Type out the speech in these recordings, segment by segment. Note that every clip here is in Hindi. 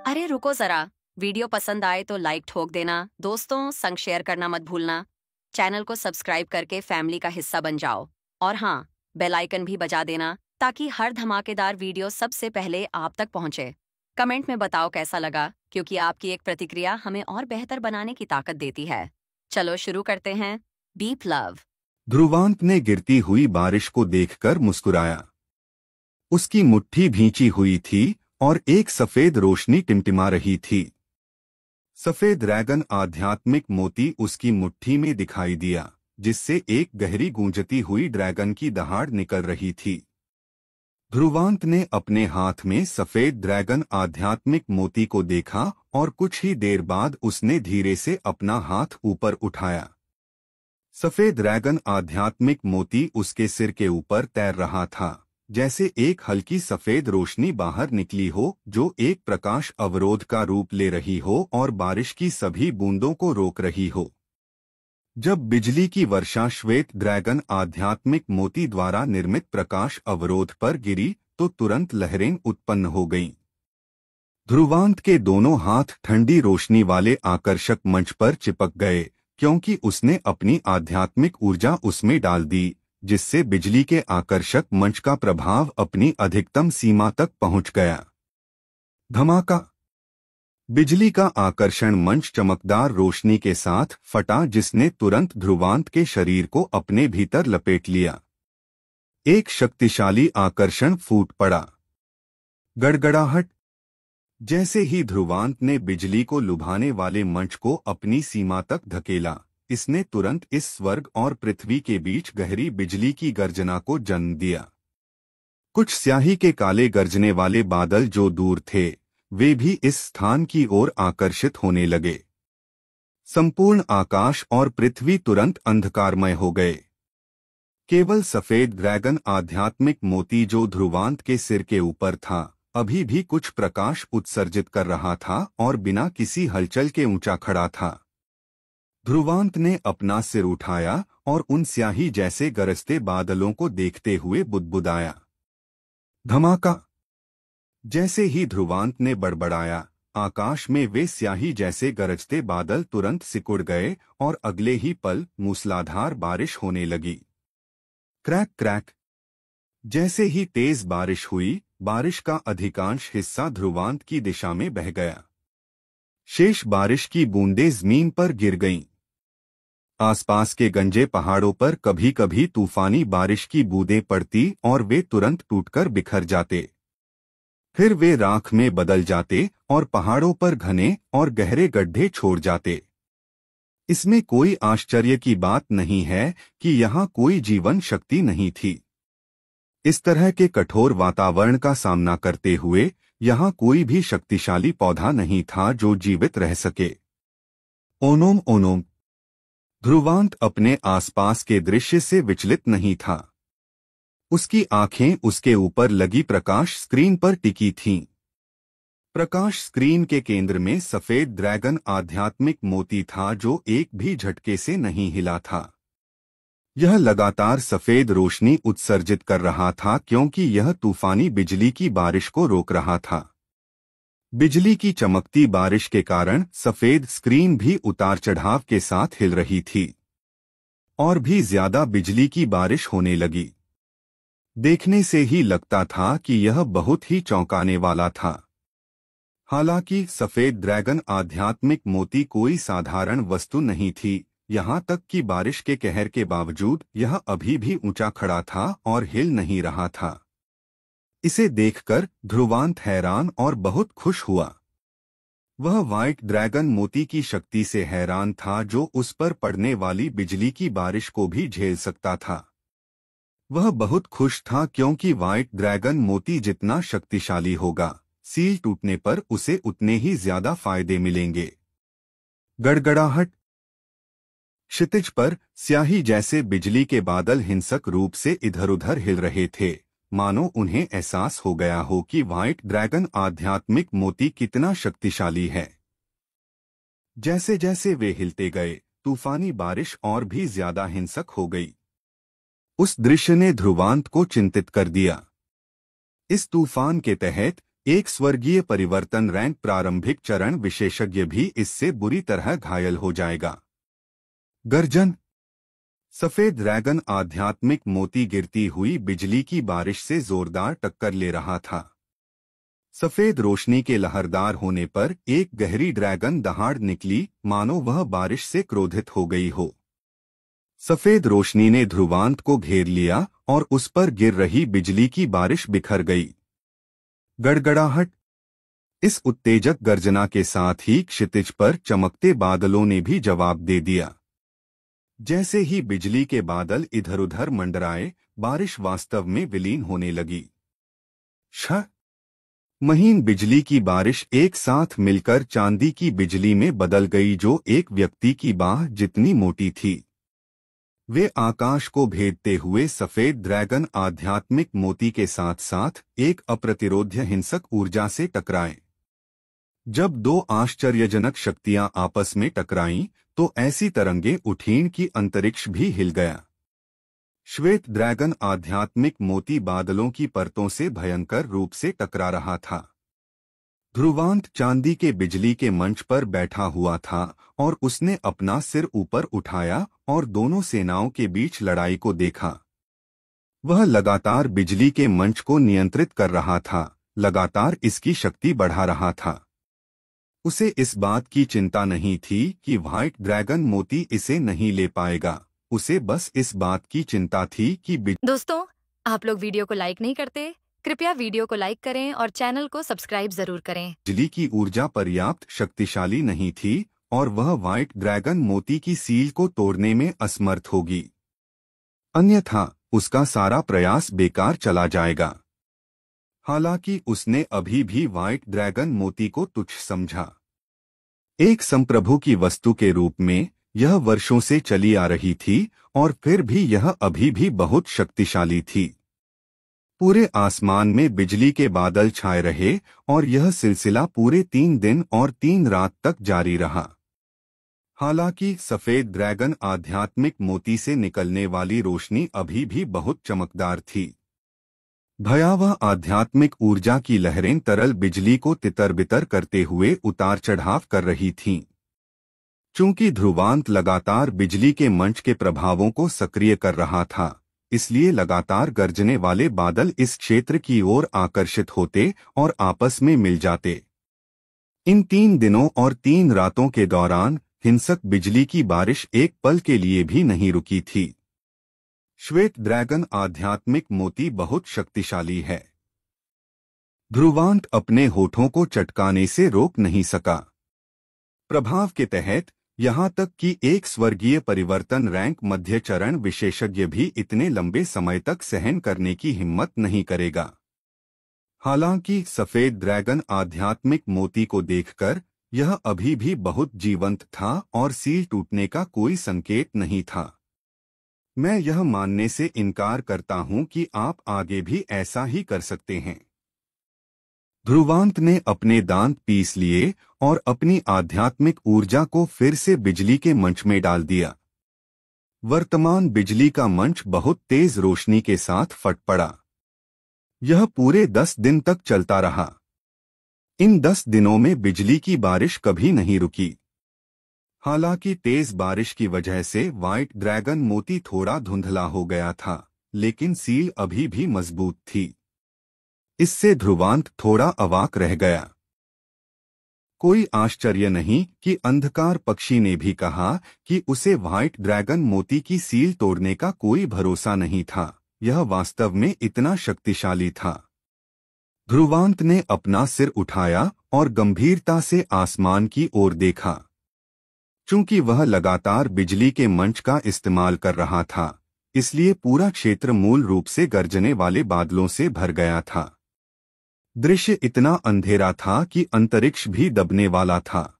अरे रुको जरा, वीडियो पसंद आए तो लाइक ठोक देना, दोस्तों संग शेयर करना मत भूलना। चैनल को सब्सक्राइब करके फैमिली का हिस्सा बन जाओ। और हाँ, बेल आइकन भी बजा देना ताकि हर धमाकेदार वीडियो सबसे पहले आप तक पहुंचे। कमेंट में बताओ कैसा लगा, क्योंकि आपकी एक प्रतिक्रिया हमें और बेहतर बनाने की ताकत देती है। चलो शुरू करते हैं। Deep love. ध्रुवांत ने गिरती हुई बारिश को देखकर मुस्कुराया। उसकी मुट्ठी भींची हुई थी और एक सफेद रोशनी टिमटिमा रही थी। सफेद ड्रैगन आध्यात्मिक मोती उसकी मुट्ठी में दिखाई दिया, जिससे एक गहरी गूंजती हुई ड्रैगन की दहाड़ निकल रही थी। ध्रुवांत ने अपने हाथ में सफेद ड्रैगन आध्यात्मिक मोती को देखा और कुछ ही देर बाद उसने धीरे से अपना हाथ ऊपर उठाया। सफेद ड्रैगन आध्यात्मिक मोती उसके सिर के ऊपर तैर रहा था, जैसे एक हल्की सफेद रोशनी बाहर निकली हो जो एक प्रकाश अवरोध का रूप ले रही हो और बारिश की सभी बूंदों को रोक रही हो। जब बिजली की वर्षा श्वेत ड्रैगन आध्यात्मिक मोती द्वारा निर्मित प्रकाश अवरोध पर गिरी तो तुरंत लहरें उत्पन्न हो गईं। ध्रुवांत के दोनों हाथ ठंडी रोशनी वाले आकर्षक मंच पर चिपक गए, क्योंकि उसने अपनी आध्यात्मिक ऊर्जा उसमें डाल दी, जिससे बिजली के आकर्षक मंच का प्रभाव अपनी अधिकतम सीमा तक पहुंच गया। धमाका! बिजली का आकर्षण मंच चमकदार रोशनी के साथ फटा, जिसने तुरंत ध्रुवांत के शरीर को अपने भीतर लपेट लिया। एक शक्तिशाली आकर्षण फूट पड़ा। गड़गड़ाहट! जैसे ही ध्रुवांत ने बिजली को लुभाने वाले मंच को अपनी सीमा तक धकेला, इसने तुरंत इस स्वर्ग और पृथ्वी के बीच गहरी बिजली की गर्जना को जन्म दिया। कुछ स्याही के काले गर्जने वाले बादल जो दूर थे, वे भी इस स्थान की ओर आकर्षित होने लगे। संपूर्ण आकाश और पृथ्वी तुरंत अंधकारमय हो गए। केवल सफेद ड्रैगन आध्यात्मिक मोती जो ध्रुवांत के सिर के ऊपर था, अभी भी कुछ प्रकाश उत्सर्जित कर रहा था और बिना किसी हलचल के ऊंचा खड़ा था। ध्रुवांत ने अपना सिर उठाया और उन स्याही जैसे गरजते बादलों को देखते हुए बुदबुदाया। धमाका! जैसे ही ध्रुवांत ने बड़बड़ाया, आकाश में वे स्याही जैसे गरजते बादल तुरंत सिकुड़ गए और अगले ही पल मूसलाधार बारिश होने लगी। Crack crack! जैसे ही तेज बारिश हुई, बारिश का अधिकांश हिस्सा ध्रुवांत की दिशा में बह गया। शेष बारिश की बूंदें जमीन पर गिर गईं। आसपास के गंजे पहाड़ों पर कभी कभी तूफानी बारिश की बूंदें पड़ती और वे तुरंत टूटकर बिखर जाते। फिर वे राख में बदल जाते और पहाड़ों पर घने और गहरे गड्ढे छोड़ जाते। इसमें कोई आश्चर्य की बात नहीं है कि यहाँ कोई जीवन शक्ति नहीं थी। इस तरह के कठोर वातावरण का सामना करते हुए यहाँ कोई भी शक्तिशाली पौधा नहीं था जो जीवित रह सके। ओनोम ओनोम! ध्रुवांत अपने आसपास के दृश्य से विचलित नहीं था। उसकी आंखें उसके ऊपर लगी प्रकाश स्क्रीन पर टिकी थीं। प्रकाश स्क्रीन के केंद्र में सफेद ड्रैगन आध्यात्मिक मोती था जो एक भी झटके से नहीं हिला था। यह लगातार सफेद रोशनी उत्सर्जित कर रहा था क्योंकि यह तूफानी बिजली की बारिश को रोक रहा था। बिजली की चमकती बारिश के कारण सफेद स्क्रीन भी उतार चढ़ाव के साथ हिल रही थी। और भी ज्यादा बिजली की बारिश होने लगी। देखने से ही लगता था कि यह बहुत ही चौंकाने वाला था। हालांकि सफेद ड्रैगन आध्यात्मिक मोती कोई साधारण वस्तु नहीं थी, यहाँ तक कि बारिश के कहर के बावजूद यह अभी भी ऊंचा खड़ा था और हिल नहीं रहा था। इसे देखकर ध्रुवांत हैरान और बहुत खुश हुआ। वह व्हाइट ड्रैगन मोती की शक्ति से हैरान था जो उस पर पड़ने वाली बिजली की बारिश को भी झेल सकता था। वह बहुत खुश था क्योंकि व्हाइट ड्रैगन मोती जितना शक्तिशाली होगा, सील टूटने पर उसे उतने ही ज्यादा फायदे मिलेंगे। गड़गड़ाहट! क्षितिज पर स्याही जैसे बिजली के बादल हिंसक रूप से इधर-उधर हिल रहे थे, मानो उन्हें एहसास हो गया हो कि व्हाइट ड्रैगन आध्यात्मिक मोती कितना शक्तिशाली है। जैसे जैसे वे हिलते गए, तूफानी बारिश और भी ज्यादा हिंसक हो गई। उस दृश्य ने ध्रुवांत को चिंतित कर दिया। इस तूफान के तहत एक स्वर्गीय परिवर्तन रैंक प्रारंभिक चरण विशेषज्ञ भी इससे बुरी तरह घायल हो जाएगा। गर्जन। सफेद ड्रैगन आध्यात्मिक मोती गिरती हुई बिजली की बारिश से जोरदार टक्कर ले रहा था। सफेद रोशनी के लहरदार होने पर एक गहरी ड्रैगन दहाड़ निकली, मानो वह बारिश से क्रोधित हो गई हो। सफेद रोशनी ने ध्रुवांत को घेर लिया और उस पर गिर रही बिजली की बारिश बिखर गई। गड़गड़ाहट। इस उत्तेजक गर्जना के साथ ही क्षितिज पर चमकते बादलों ने भी जवाब दे दिया। जैसे ही बिजली के बादल इधर उधर मंडराए, बारिश वास्तव में विलीन होने लगी। महीन बिजली की बारिश एक साथ मिलकर चांदी की बिजली में बदल गई, जो एक व्यक्ति की बाह जितनी मोटी थी। वे आकाश को भेदते हुए सफेद ड्रैगन आध्यात्मिक मोती के साथ साथ एक अप्रतिरोध्य हिंसक ऊर्जा से टकराए। जब दो आश्चर्यजनक शक्तियां आपस में टकराईं, तो ऐसी तरंगें उठीं कि अंतरिक्ष भी हिल गया। श्वेत ड्रैगन आध्यात्मिक मोती बादलों की परतों से भयंकर रूप से टकरा रहा था। ध्रुवांत चांदी के बिजली के मंच पर बैठा हुआ था और उसने अपना सिर ऊपर उठाया और दोनों सेनाओं के बीच लड़ाई को देखा। वह लगातार बिजली के मंच को नियंत्रित कर रहा था, लगातार इसकी शक्ति बढ़ा रहा था। उसे इस बात की चिंता नहीं थी कि व्हाइट ड्रैगन मोती इसे नहीं ले पाएगा। उसे बस इस बात की चिंता थी कि दोस्तों, आप लोग वीडियो को लाइक नहीं करते? कृपया वीडियो को लाइक करें और चैनल को सब्सक्राइब जरूर करें। बिजली की ऊर्जा पर्याप्त शक्तिशाली नहीं थी और वह व्हाइट ड्रैगन मोती की सील को तोड़ने में असमर्थ होगी, अन्यथा उसका सारा प्रयास बेकार चला जाएगा। हालांकि उसने अभी भी व्हाइट ड्रैगन मोती को तुच्छ समझा। एक संप्रभु की वस्तु के रूप में यह वर्षों से चली आ रही थी और फिर भी यह अभी भी बहुत शक्तिशाली थी। पूरे आसमान में बिजली के बादल छाए रहे और यह सिलसिला पूरे 3 दिन और 3 रात तक जारी रहा। हालांकि सफेद ड्रैगन आध्यात्मिक मोती से निकलने वाली रोशनी अभी भी बहुत चमकदार थी। भयावह आध्यात्मिक ऊर्जा की लहरें तरल बिजली को तितर-बितर करते हुए उतार चढ़ाव कर रही थीं। चूंकि ध्रुवांत लगातार बिजली के मंच के प्रभावों को सक्रिय कर रहा था, इसलिए लगातार गरजने वाले बादल इस क्षेत्र की ओर आकर्षित होते और आपस में मिल जाते। इन 3 दिनों और 3 रातों के दौरान हिंसक बिजली की बारिश एक पल के लिए भी नहीं रुकी थी। श्वेत ड्रैगन आध्यात्मिक मोती बहुत शक्तिशाली है। ध्रुवांत अपने होठों को चटकाने से रोक नहीं सका। प्रभाव के तहत यहां तक कि एक स्वर्गीय परिवर्तन रैंक मध्य चरण विशेषज्ञ भी इतने लंबे समय तक सहन करने की हिम्मत नहीं करेगा। हालांकि सफेद ड्रैगन आध्यात्मिक मोती को देखकर यह अभी भी बहुत जीवंत था और सील टूटने का कोई संकेत नहीं था। मैं यह मानने से इनकार करता हूं कि आप आगे भी ऐसा ही कर सकते हैं। ध्रुवांत ने अपने दांत पीस लिए और अपनी आध्यात्मिक ऊर्जा को फिर से बिजली के मंच में डाल दिया। वर्तमान बिजली का मंच बहुत तेज रोशनी के साथ फट पड़ा। यह पूरे 10 दिन तक चलता रहा। इन 10 दिनों में बिजली की बारिश कभी नहीं रुकी। हालांकि तेज बारिश की वजह से व्हाइट ड्रैगन मोती थोड़ा धुंधला हो गया था, लेकिन सील अभी भी मजबूत थी। इससे ध्रुवांत थोड़ा अवाक रह गया। कोई आश्चर्य नहीं कि अंधकार पक्षी ने भी कहा कि उसे व्हाइट ड्रैगन मोती की सील तोड़ने का कोई भरोसा नहीं था। यह वास्तव में इतना शक्तिशाली था। ध्रुवांत ने अपना सिर उठाया और गंभीरता से आसमान की ओर देखा। चूंकि वह लगातार बिजली के मंच का इस्तेमाल कर रहा था, इसलिए पूरा क्षेत्र मूल रूप से गरजने वाले बादलों से भर गया था। दृश्य इतना अंधेरा था कि अंतरिक्ष भी दबने वाला था।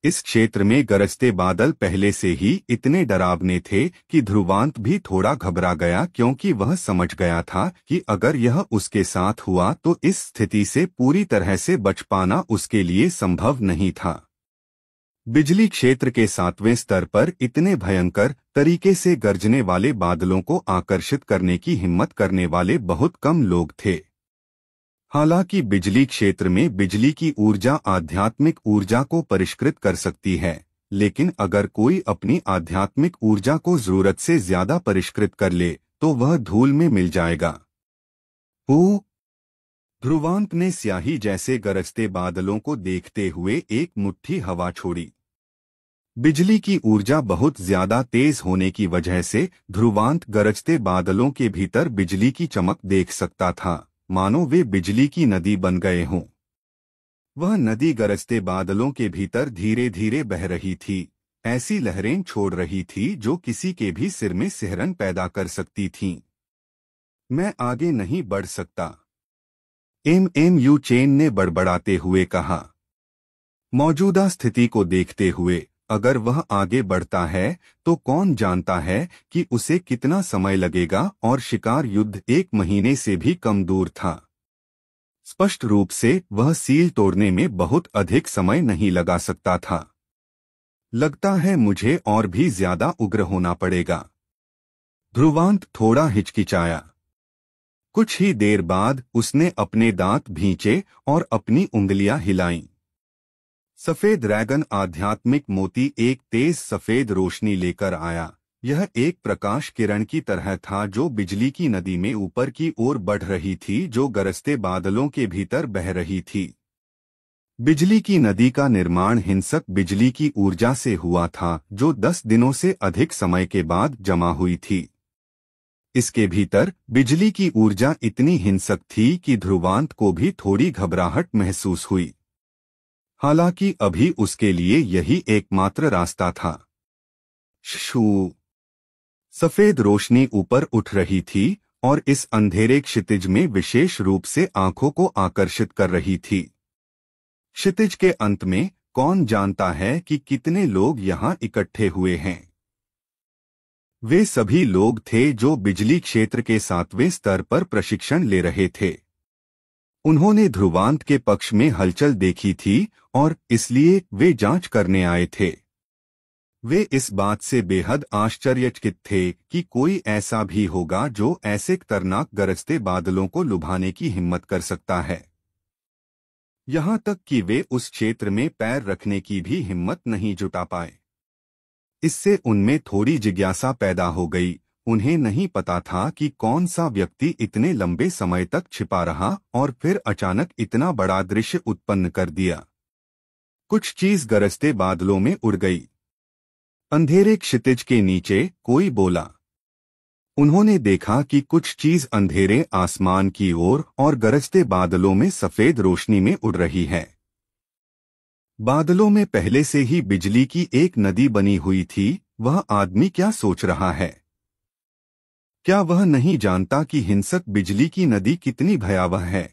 इस क्षेत्र में गरजते बादल पहले से ही इतने डरावने थे कि ध्रुवांत भी थोड़ा घबरा गया, क्योंकि वह समझ गया था कि अगर यह उसके साथ हुआ तो इस स्थिति से पूरी तरह से बच पाना उसके लिए संभव नहीं था। बिजली क्षेत्र के 7वें स्तर पर इतने भयंकर तरीके से गरजने वाले बादलों को आकर्षित करने की हिम्मत करने वाले बहुत कम लोग थे। हालांकि बिजली क्षेत्र में बिजली की ऊर्जा आध्यात्मिक ऊर्जा को परिष्कृत कर सकती है, लेकिन अगर कोई अपनी आध्यात्मिक ऊर्जा को जरूरत से ज्यादा परिष्कृत कर ले तो वह धूल में मिल जाएगा। ध्रुवांत ने स्याही जैसे गरजते बादलों को देखते हुए एक मुट्ठी हवा छोड़ी। बिजली की ऊर्जा बहुत ज्यादा तेज होने की वजह से ध्रुवांत गरजते बादलों के भीतर बिजली की चमक देख सकता था, मानो वे बिजली की नदी बन गए हों। वह नदी गरजते बादलों के भीतर धीरे धीरे बह रही थी, ऐसी लहरें छोड़ रही थी जो किसी के भी सिर में सिहरन पैदा कर सकती थीं। मैं आगे नहीं बढ़ सकता, यू चेन ने बड़बड़ाते हुए कहा। मौजूदा स्थिति को देखते हुए अगर वह आगे बढ़ता है तो कौन जानता है कि उसे कितना समय लगेगा, और शिकार युद्ध 1 महीने से भी कम दूर था। स्पष्ट रूप से वह सील तोड़ने में बहुत अधिक समय नहीं लगा सकता था। लगता है मुझे और भी ज्यादा उग्र होना पड़ेगा। ध्रुवांत थोड़ा हिचकिचाया। कुछ ही देर बाद उसने अपने दांत भींचे और अपनी उंगलियां हिलाईं। सफेद ड्रैगन आध्यात्मिक मोती एक तेज सफेद रोशनी लेकर आया। यह एक प्रकाश किरण की तरह था जो बिजली की नदी में ऊपर की ओर बढ़ रही थी, जो गरजते बादलों के भीतर बह रही थी। बिजली की नदी का निर्माण हिंसक बिजली की ऊर्जा से हुआ था, जो 10 दिनों से अधिक समय के बाद जमा हुई थी। इसके भीतर बिजली की ऊर्जा इतनी हिंसक थी कि ध्रुवांत को भी थोड़ी घबराहट महसूस हुई। हालांकि अभी उसके लिए यही एकमात्र रास्ता था। शू सफेद रोशनी ऊपर उठ रही थी और इस अंधेरे क्षितिज में विशेष रूप से आंखों को आकर्षित कर रही थी। क्षितिज के अंत में कौन जानता है कि कितने लोग यहाँ इकट्ठे हुए हैं। वे सभी लोग थे जो बिजली क्षेत्र के 7वें स्तर पर प्रशिक्षण ले रहे थे। उन्होंने ध्रुवांत के पक्ष में हलचल देखी थी और इसलिए वे जांच करने आए थे। वे इस बात से बेहद आश्चर्यचकित थे कि कोई ऐसा भी होगा जो ऐसे खतरनाक गरजते बादलों को लुभाने की हिम्मत कर सकता है। यहाँ तक कि वे उस क्षेत्र में पैर रखने की भी हिम्मत नहीं जुटा पाए। इससे उनमें थोड़ी जिज्ञासा पैदा हो गई। उन्हें नहीं पता था कि कौन सा व्यक्ति इतने लंबे समय तक छिपा रहा और फिर अचानक इतना बड़ा दृश्य उत्पन्न कर दिया। कुछ चीज गरजते बादलों में उड़ गई। अंधेरे क्षितिज के नीचे कोई बोला। उन्होंने देखा कि कुछ चीज अंधेरे आसमान की ओर और गरजते बादलों में सफेद रोशनी में उड़ रही है। बादलों में पहले से ही बिजली की एक नदी बनी हुई थी। वह आदमी क्या सोच रहा है? क्या वह नहीं जानता कि हिंसक बिजली की नदी कितनी भयावह है?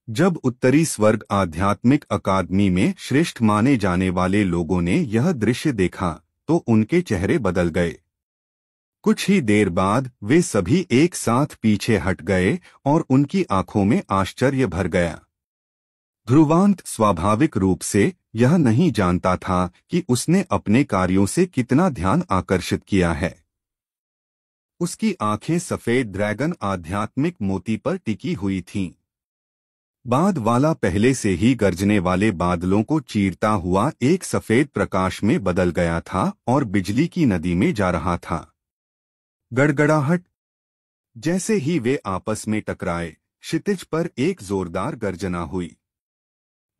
जब उत्तरी स्वर्ग आध्यात्मिक अकादमी में श्रेष्ठ माने जाने वाले लोगों ने यह दृश्य देखा तो उनके चेहरे बदल गए। कुछ ही देर बाद वे सभी एक साथ पीछे हट गए और उनकी आंखों में आश्चर्य भर गया। ध्रुवांत स्वाभाविक रूप से यह नहीं जानता था कि उसने अपने कार्यों से कितना ध्यान आकर्षित किया है। उसकी आंखें सफेद ड्रैगन आध्यात्मिक मोती पर टिकी हुई थीं। बाद वाला पहले से ही गरजने वाले बादलों को चीरता हुआ एक सफेद प्रकाश में बदल गया था और बिजली की नदी में जा रहा था। गड़गड़ाहट। जैसे ही वे आपस में टकराए, क्षितिज पर एक जोरदार गर्जना हुई।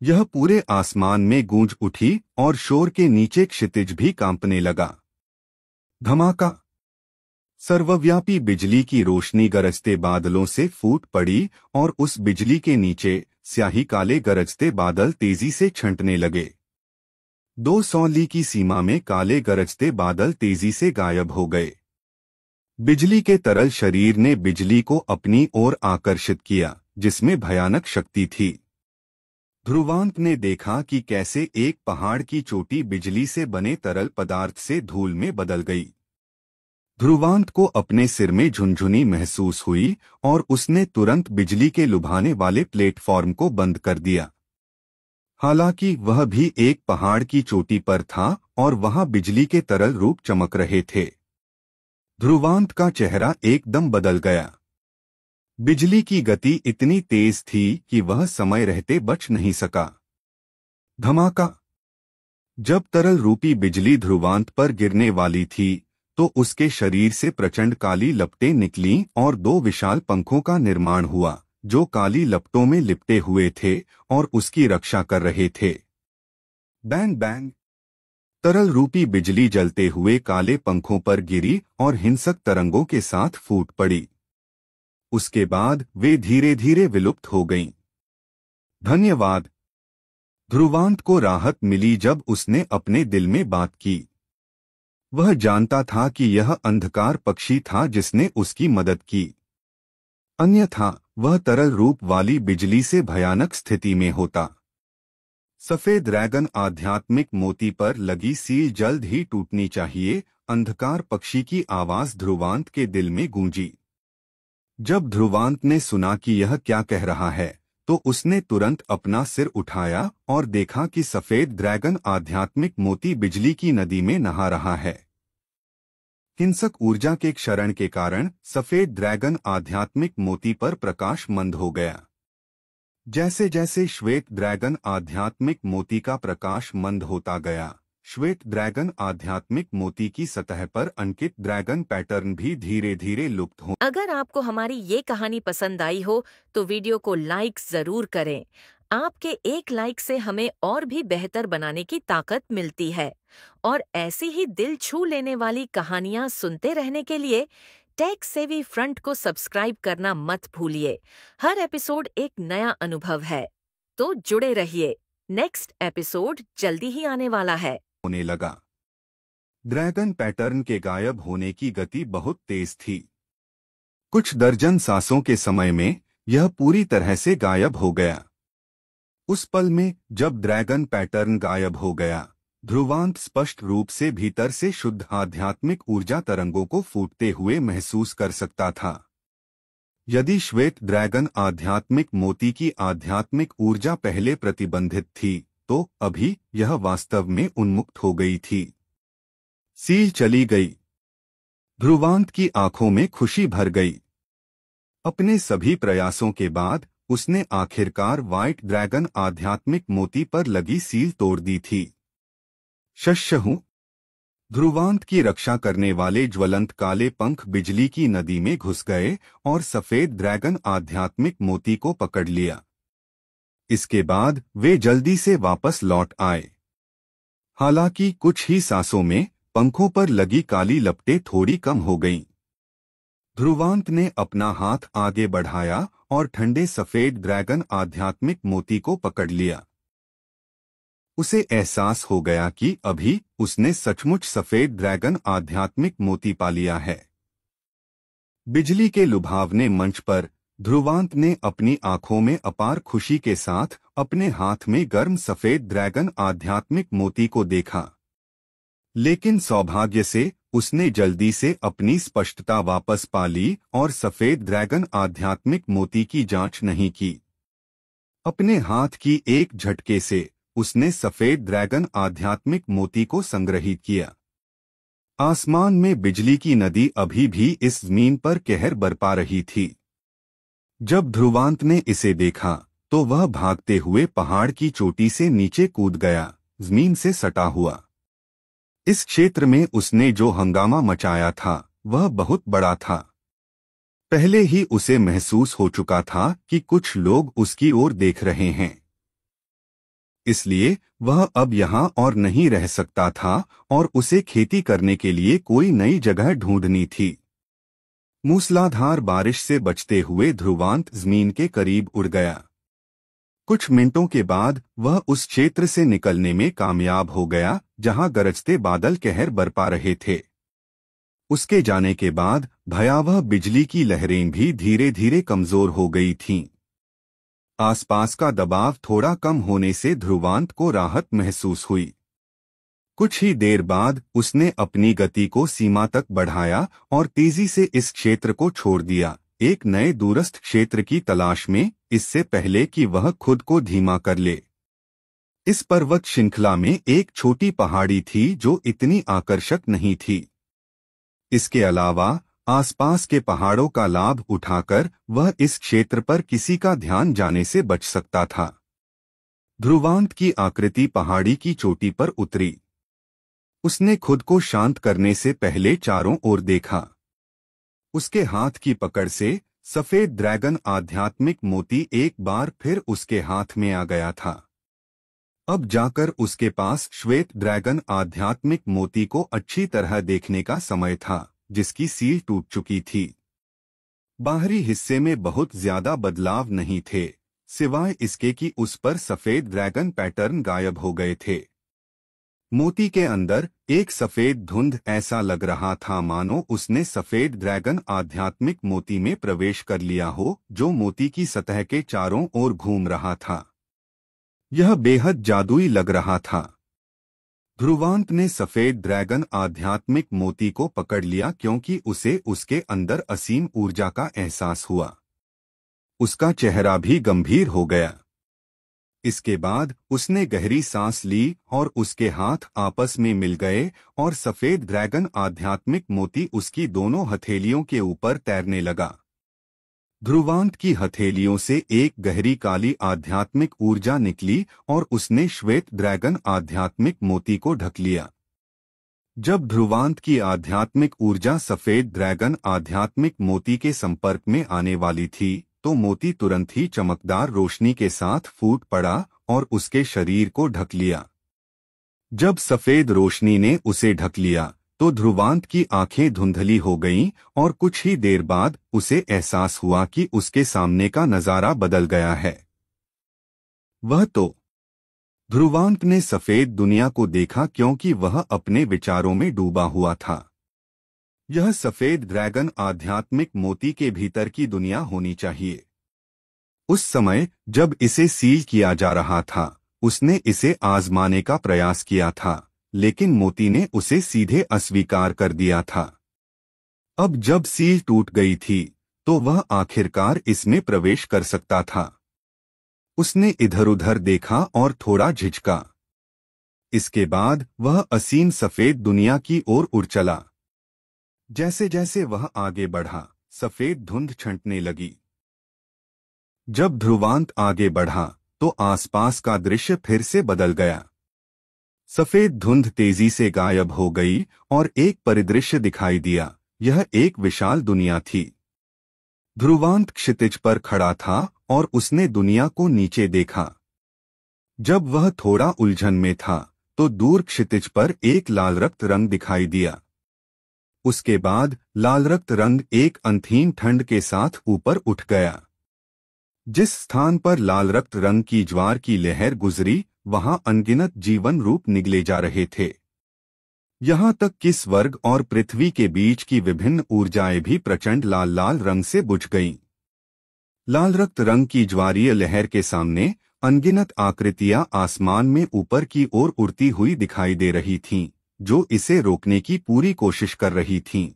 यह पूरे आसमान में गूंज उठी और शोर के नीचे क्षितिज भी कांपने लगा। धमाका। सर्वव्यापी बिजली की रोशनी गरजते बादलों से फूट पड़ी और उस बिजली के नीचे स्याही काले गरजते बादल तेजी से छंटने लगे। 200 ली की सीमा में काले गरजते बादल तेजी से गायब हो गए। बिजली के तरल शरीर ने बिजली को अपनी ओर आकर्षित किया, जिसमें भयानक शक्ति थी। ध्रुवांत ने देखा कि कैसे एक पहाड़ की चोटी बिजली से बने तरल पदार्थ से धूल में बदल गई। ध्रुवांत को अपने सिर में झुनझुनी महसूस हुई और उसने तुरंत बिजली के लुभाने वाले प्लेटफॉर्म को बंद कर दिया। हालांकि वह भी एक पहाड़ की चोटी पर था और वहां बिजली के तरल रूप चमक रहे थे। ध्रुवांत का चेहरा एकदम बदल गया। बिजली की गति इतनी तेज थी कि वह समय रहते बच नहीं सका। धमाका! जब तरल रूपी बिजली ध्रुवांत पर गिरने वाली थी तो उसके शरीर से प्रचंड काली लपटें निकलीं और दो विशाल पंखों का निर्माण हुआ जो काली लपटों में लिपटे हुए थे और उसकी रक्षा कर रहे थे। Bang bang! तरल रूपी बिजली जलते हुए काले पंखों पर गिरी और हिंसक तरंगों के साथ फूट पड़ी। उसके बाद वे धीरे धीरे विलुप्त हो गईं। धन्यवाद! ध्रुवांत को राहत मिली जब उसने अपने दिल में बात की। वह जानता था कि यह अंधकार पक्षी था जिसने उसकी मदद की, अन्यथा वह तरल रूप वाली बिजली से भयानक स्थिति में होता। सफेद ड्रैगन आध्यात्मिक मोती पर लगी सील जल्द ही टूटनी चाहिए, अंधकार पक्षी की आवाज ध्रुवांत के दिल में गूंजी। जब ध्रुवांत ने सुना कि यह क्या कह रहा है तो उसने तुरंत अपना सिर उठाया और देखा कि सफेद ड्रैगन आध्यात्मिक मोती बिजली की नदी में नहा रहा है। हिंसक ऊर्जा के क्षरण के कारण सफेद ड्रैगन आध्यात्मिक मोती पर प्रकाश मंद हो गया। जैसे जैसे श्वेत ड्रैगन आध्यात्मिक मोती का प्रकाश मंद होता गया, श्वेत ड्रैगन आध्यात्मिक मोती की सतह पर अंकित ड्रैगन पैटर्न भी धीरे धीरे लुप्त हो। अगर आपको हमारी ये कहानी पसंद आई हो तो वीडियो को लाइक जरूर करें। आपके एक लाइक से हमें और भी बेहतर बनाने की ताकत मिलती है और ऐसी ही दिल छू लेने वाली कहानियां सुनते रहने के लिए टेक सेवी फ्रंट को सब्सक्राइब करना मत भूलिए। हर एपिसोड एक नया अनुभव है, तो जुड़े रहिए। नेक्स्ट एपिसोड जल्दी ही आने वाला है। होने लगा। ड्रैगन पैटर्न के गायब होने की गति बहुत तेज थी। कुछ दर्जन सांसों के समय में यह पूरी तरह से गायब हो गया। उस पल में जब ड्रैगन पैटर्न गायब हो गया, ध्रुवांत स्पष्ट रूप से भीतर से शुद्ध आध्यात्मिक ऊर्जा तरंगों को फूटते हुए महसूस कर सकता था। यदि श्वेत ड्रैगन आध्यात्मिक मोती की आध्यात्मिक ऊर्जा पहले प्रतिबंधित थी तो अभी यह वास्तव में उन्मुक्त हो गई थी। सील चली गई। ध्रुवांत की आंखों में खुशी भर गई। अपने सभी प्रयासों के बाद उसने आखिरकार व्हाइट ड्रैगन आध्यात्मिक मोती पर लगी सील तोड़ दी थी। शश्यहूं! ध्रुवांत की रक्षा करने वाले ज्वलंत काले पंख बिजली की नदी में घुस गए और सफेद ड्रैगन आध्यात्मिक मोती को पकड़ लिया। इसके बाद वे जल्दी से वापस लौट आए। हालांकि कुछ ही सांसों में पंखों पर लगी काली लपटें थोड़ी कम हो गईं। ध्रुवांत ने अपना हाथ आगे बढ़ाया और ठंडे सफेद ड्रैगन आध्यात्मिक मोती को पकड़ लिया। उसे एहसास हो गया कि अभी उसने सचमुच सफेद ड्रैगन आध्यात्मिक मोती पा लिया है। बिजली के लुभावने मंच पर ध्रुवांत ने अपनी आंखों में अपार खुशी के साथ अपने हाथ में गर्म सफेद ड्रैगन आध्यात्मिक मोती को देखा। लेकिन सौभाग्य से उसने जल्दी से अपनी स्पष्टता वापस पा ली और सफेद ड्रैगन आध्यात्मिक मोती की जांच नहीं की। अपने हाथ की एक झटके से उसने सफेद ड्रैगन आध्यात्मिक मोती को संग्रहित किया। आसमान में बिजली की नदी अभी भी इस जमीन पर कहर बरपा रही थी। जब ध्रुवांत ने इसे देखा तो वह भागते हुए पहाड़ की चोटी से नीचे कूद गया, जमीन से सटा हुआ। इस क्षेत्र में उसने जो हंगामा मचाया था वह बहुत बड़ा था। पहले ही उसे महसूस हो चुका था कि कुछ लोग उसकी ओर देख रहे हैं। इसलिए वह अब यहाँ और नहीं रह सकता था और उसे खेती करने के लिए कोई नई जगह ढूंढनी थी। मूसलाधार बारिश से बचते हुए ध्रुवांत जमीन के करीब उड़ गया। कुछ मिनटों के बाद वह उस क्षेत्र से निकलने में कामयाब हो गया जहां गरजते बादल कहर बरपा रहे थे। उसके जाने के बाद भयावह बिजली की लहरें भी धीरे धीरे कमजोर हो गई थीं। आसपास का दबाव थोड़ा कम होने से ध्रुवांत को राहत महसूस हुई। कुछ ही देर बाद उसने अपनी गति को सीमा तक बढ़ाया और तेजी से इस क्षेत्र को छोड़ दिया, एक नए दूरस्थ क्षेत्र की तलाश में, इससे पहले कि वह खुद को धीमा कर ले। इस पर्वत श्रृंखला में एक छोटी पहाड़ी थी जो इतनी आकर्षक नहीं थी। इसके अलावा आसपास के पहाड़ों का लाभ उठाकर वह इस क्षेत्र पर किसी का ध्यान जाने से बच सकता था। ध्रुवांत की आकृति पहाड़ी की चोटी पर उतरी। उसने खुद को शांत करने से पहले चारों ओर देखा। उसके हाथ की पकड़ से सफेद ड्रैगन आध्यात्मिक मोती एक बार फिर उसके हाथ में आ गया था। अब जाकर उसके पास श्वेत ड्रैगन आध्यात्मिक मोती को अच्छी तरह देखने का समय था, जिसकी सील टूट चुकी थी। बाहरी हिस्से में बहुत ज्यादा बदलाव नहीं थे, सिवाय इसके कि उस पर सफेद ड्रैगन पैटर्न गायब हो गए थे। मोती के अंदर एक सफेद धुंध ऐसा लग रहा था मानो उसने सफेद ड्रैगन आध्यात्मिक मोती में प्रवेश कर लिया हो, जो मोती की सतह के चारों ओर घूम रहा था। यह बेहद जादुई लग रहा था। ध्रुवांत ने सफेद ड्रैगन आध्यात्मिक मोती को पकड़ लिया क्योंकि उसे उसके अंदर असीम ऊर्जा का एहसास हुआ। उसका चेहरा भी गंभीर हो गया। इसके बाद उसने गहरी सांस ली और उसके हाथ आपस में मिल गए और सफेद ड्रैगन आध्यात्मिक मोती उसकी दोनों हथेलियों के ऊपर तैरने लगा। ध्रुवांत की हथेलियों से एक गहरी काली आध्यात्मिक ऊर्जा निकली और उसने श्वेत ड्रैगन आध्यात्मिक मोती को ढक लिया। जब ध्रुवांत की आध्यात्मिक ऊर्जा सफेद ड्रैगन आध्यात्मिक मोती के संपर्क में आने वाली थी, तो मोती तुरंत ही चमकदार रोशनी के साथ फूट पड़ा और उसके शरीर को ढक लिया। जब सफेद रोशनी ने उसे ढक लिया तो ध्रुवांत की आंखें धुंधली हो गईं और कुछ ही देर बाद उसे एहसास हुआ कि उसके सामने का नजारा बदल गया है। वह तो ध्रुवांत ने सफेद दुनिया को देखा क्योंकि वह अपने विचारों में डूबा हुआ था। यह सफेद ड्रैगन आध्यात्मिक मोती के भीतर की दुनिया होनी चाहिए। उस समय जब इसे सील किया जा रहा था, उसने इसे आजमाने का प्रयास किया था, लेकिन मोती ने उसे सीधे अस्वीकार कर दिया था। अब जब सील टूट गई थी, तो वह आखिरकार इसमें प्रवेश कर सकता था। उसने इधर-उधर देखा और थोड़ा झिझका। इसके बाद वह असीम सफेद दुनिया की ओर उड़ चला। जैसे जैसे वह आगे बढ़ा, सफेद धुंध छंटने लगी। जब ध्रुवांत आगे बढ़ा, तो आसपास का दृश्य फिर से बदल गया। सफेद धुंध तेजी से गायब हो गई और एक परिदृश्य दिखाई दिया। यह एक विशाल दुनिया थी। ध्रुवांत क्षितिज पर खड़ा था और उसने दुनिया को नीचे देखा। जब वह थोड़ा उलझन में था, तो दूर क्षितिज पर एक लाल रक्त रंग दिखाई दिया। उसके बाद लाल रक्त रंग एक अंधीन ठंड के साथ ऊपर उठ गया। जिस स्थान पर लाल रक्त रंग की ज्वार की लहर गुजरी, वहां अनगिनत जीवन रूप निगले जा रहे थे। यहां तक कि स्वर्ग और पृथ्वी के बीच की विभिन्न ऊर्जाएं भी प्रचंड लाल लाल रंग से बुझ गईं। लाल रक्त रंग की ज्वारीय लहर के सामने अनगिनत आकृतियां आसमान में ऊपर की ओर उड़ती हुई दिखाई दे रही थीं, जो इसे रोकने की पूरी कोशिश कर रही थीं।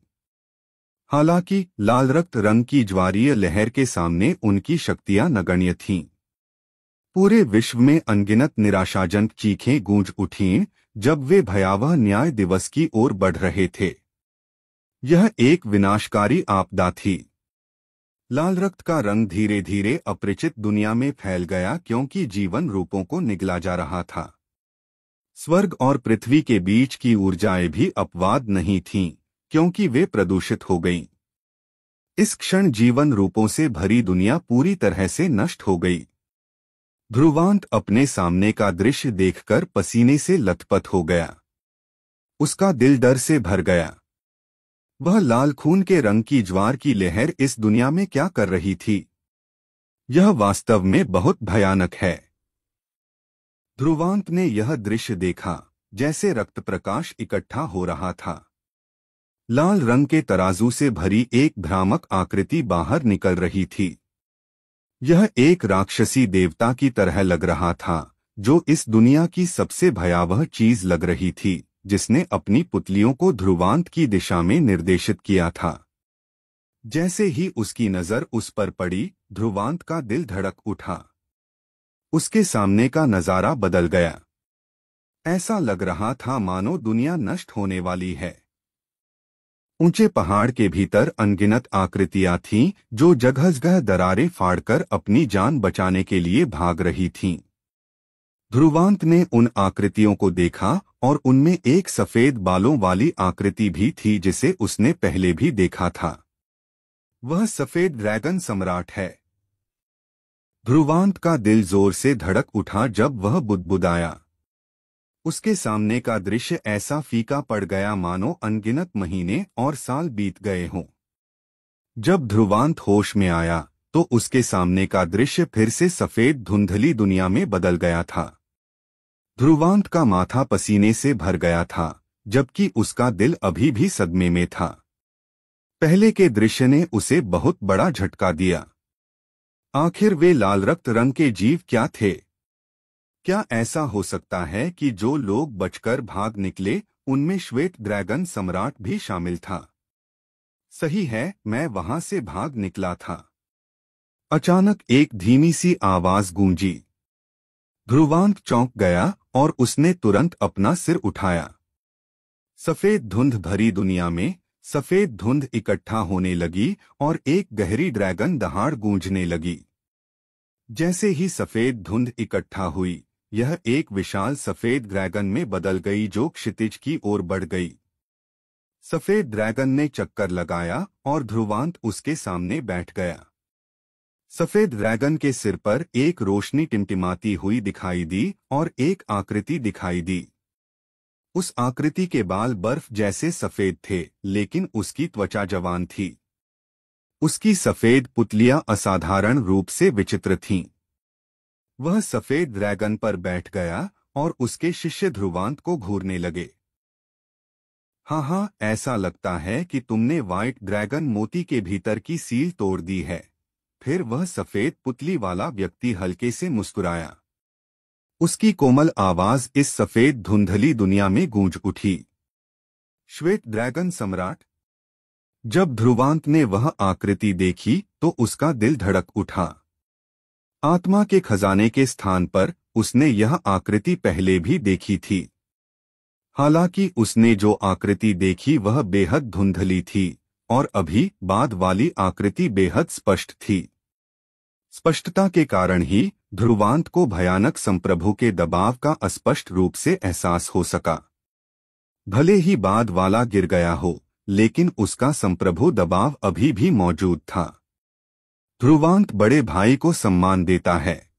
हालांकि लाल रक्त रंग की ज्वारीय लहर के सामने उनकी शक्तियां नगण्य थीं। पूरे विश्व में अनगिनत निराशाजनक चीखें गूंज उठीं जब वे भयावह न्याय दिवस की ओर बढ़ रहे थे। यह एक विनाशकारी आपदा थी। लाल रक्त का रंग धीरे धीरे अपरिचित दुनिया में फैल गया क्योंकि जीवन रूपों को निगला जा रहा था। स्वर्ग और पृथ्वी के बीच की ऊर्जाएं भी अपवाद नहीं थीं, क्योंकि वे प्रदूषित हो गईं। इस क्षण जीवन रूपों से भरी दुनिया पूरी तरह से नष्ट हो गई। ध्रुवांत अपने सामने का दृश्य देखकर पसीने से लथपथ हो गया। उसका दिल डर से भर गया। वह लाल खून के रंग की ज्वार की लहर इस दुनिया में क्या कर रही थी? यह वास्तव में बहुत भयानक है। ध्रुवांत ने यह दृश्य देखा, जैसे रक्त प्रकाश इकट्ठा हो रहा था। लाल रंग के तराजू से भरी एक भ्रामक आकृति बाहर निकल रही थी। यह एक राक्षसी देवता की तरह लग रहा था, जो इस दुनिया की सबसे भयावह चीज लग रही थी, जिसने अपनी पुतलियों को ध्रुवांत की दिशा में निर्देशित किया था। जैसे ही उसकी नजर उस पर पड़ी, ध्रुवांत का दिल धड़क उठा। उसके सामने का नजारा बदल गया। ऐसा लग रहा था मानो दुनिया नष्ट होने वाली है। ऊंचे पहाड़ के भीतर अनगिनत आकृतियां थीं जो जगह-जगह दरारें फाड़कर अपनी जान बचाने के लिए भाग रही थीं। ध्रुवांत ने उन आकृतियों को देखा और उनमें एक सफेद बालों वाली आकृति भी थी जिसे उसने पहले भी देखा था। वह सफेद ड्रैगन सम्राट है। ध्रुवांत का दिल जोर से धड़क उठा जब वह बुदबुदाया। उसके सामने का दृश्य ऐसा फीका पड़ गया मानो अनगिनत महीने और साल बीत गए हों। जब ध्रुवांत होश में आया तो उसके सामने का दृश्य फिर से सफेद धुंधली दुनिया में बदल गया था। ध्रुवांत का माथा पसीने से भर गया था, जबकि उसका दिल अभी भी सदमे में था। पहले के दृश्य ने उसे बहुत बड़ा झटका दिया। आखिर वे लाल रक्त रंग के जीव क्या थे? क्या ऐसा हो सकता है कि जो लोग बचकर भाग निकले उनमें श्वेत ड्रैगन सम्राट भी शामिल था? सही है, मैं वहां से भाग निकला था। अचानक एक धीमी सी आवाज गूंजी। ध्रुवांत चौंक गया और उसने तुरंत अपना सिर उठाया। सफेद धुंध भरी दुनिया में सफेद धुंध इकट्ठा होने लगी और एक गहरी ड्रैगन दहाड़ गूंजने लगी। जैसे ही सफेद धुंध इकट्ठा हुई, यह एक विशाल सफेद ड्रैगन में बदल गई जो क्षितिज की ओर बढ़ गई। सफेद ड्रैगन ने चक्कर लगाया और ध्रुवांत उसके सामने बैठ गया। सफेद ड्रैगन के सिर पर एक रोशनी टिमटिमाती हुई दिखाई दी और एक आकृति दिखाई दी। उस आकृति के बाल बर्फ जैसे सफेद थे, लेकिन उसकी त्वचा जवान थी। उसकी सफेद पुतलियां असाधारण रूप से विचित्र थीं। वह सफेद ड्रैगन पर बैठ गया और उसके शिष्य ध्रुवांत को घूरने लगे। हाँ, ऐसा लगता है कि तुमने व्हाइट ड्रैगन मोती के भीतर की सील तोड़ दी है। फिर वह सफेद पुतली वाला व्यक्ति हल्के से मुस्कुराया। उसकी कोमल आवाज इस सफेद धुंधली दुनिया में गूंज उठी। श्वेत ड्रैगन सम्राट। जब ध्रुवांत ने वह आकृति देखी तो उसका दिल धड़क उठा। आत्मा के खजाने के स्थान पर उसने यह आकृति पहले भी देखी थी। हालांकि उसने जो आकृति देखी वह बेहद धुंधली थी और अभी बाद वाली आकृति बेहद स्पष्ट थी। स्पष्टता के कारण ही ध्रुवांत को भयानक संप्रभु के दबाव का अस्पष्ट रूप से एहसास हो सका। भले ही बाद वाला गिर गया हो, लेकिन उसका संप्रभु दबाव अभी भी मौजूद था। ध्रुवांत बड़े भाई को सम्मान देता है।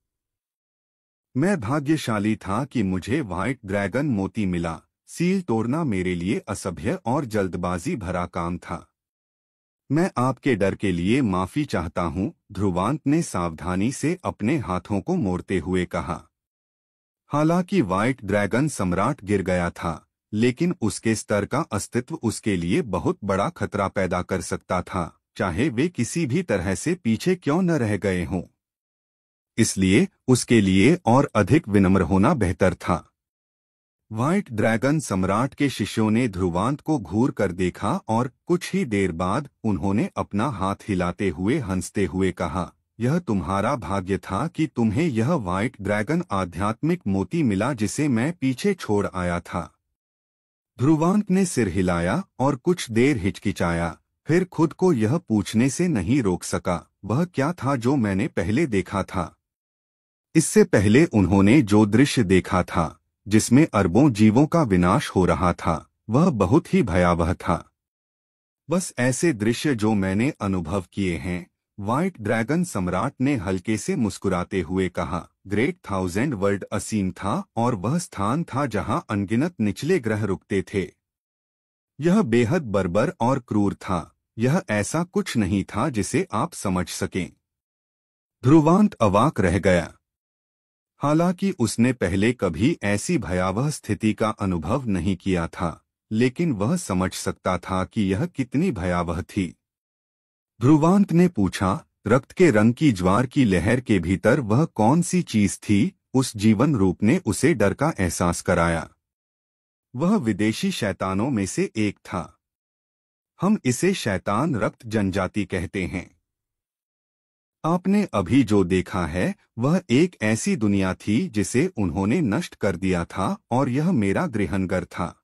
मैं भाग्यशाली था कि मुझे व्हाइट ड्रैगन मोती मिला। सील तोड़ना मेरे लिए असभ्य और जल्दबाजी भरा काम था। मैं आपके डर के लिए माफी चाहता हूं, ध्रुवांत ने सावधानी से अपने हाथों को मोड़ते हुए कहा। हालांकि व्हाइट ड्रैगन सम्राट गिर गया था, लेकिन उसके स्तर का अस्तित्व उसके लिए बहुत बड़ा खतरा पैदा कर सकता था, चाहे वे किसी भी तरह से पीछे क्यों न रह गए हों। इसलिए उसके लिए और अधिक विनम्र होना बेहतर था। व्हाइट ड्रैगन सम्राट के शिष्यों ने ध्रुवांत को घूर कर देखा और कुछ ही देर बाद उन्होंने अपना हाथ हिलाते हुए हंसते हुए कहा, यह तुम्हारा भाग्य था कि तुम्हें यह व्हाइट ड्रैगन आध्यात्मिक मोती मिला जिसे मैं पीछे छोड़ आया था। ध्रुवांत ने सिर हिलाया और कुछ देर हिचकिचाया, फिर खुद को यह पूछने से नहीं रोक सका, वह क्या था जो मैंने पहले देखा था। इससे पहले उन्होंने जो दृश्य देखा था, जिसमें अरबों जीवों का विनाश हो रहा था, वह बहुत ही भयावह था। बस ऐसे दृश्य जो मैंने अनुभव किए हैं, व्हाइट ड्रैगन सम्राट ने हल्के से मुस्कुराते हुए कहा। ग्रेट थाउजेंड वर्ल्ड असीम था और वह स्थान था जहां अनगिनत निचले ग्रह रुकते थे। यह बेहद बर्बर और क्रूर था। यह ऐसा कुछ नहीं था जिसे आप समझ सकें। ध्रुवांत अवाक रह गया। हालांकि उसने पहले कभी ऐसी भयावह स्थिति का अनुभव नहीं किया था, लेकिन वह समझ सकता था कि यह कितनी भयावह थी। ध्रुवांत ने पूछा, रक्त के रंग की ज्वार की लहर के भीतर वह कौन सी चीज थी? उस जीवन रूप ने उसे डर का एहसास कराया। वह विदेशी शैतानों में से एक था। हम इसे शैतान रक्त जनजाति कहते हैं। आपने अभी जो देखा है वह एक ऐसी दुनिया थी जिसे उन्होंने नष्ट कर दिया था और यह मेरा गृहनगर था।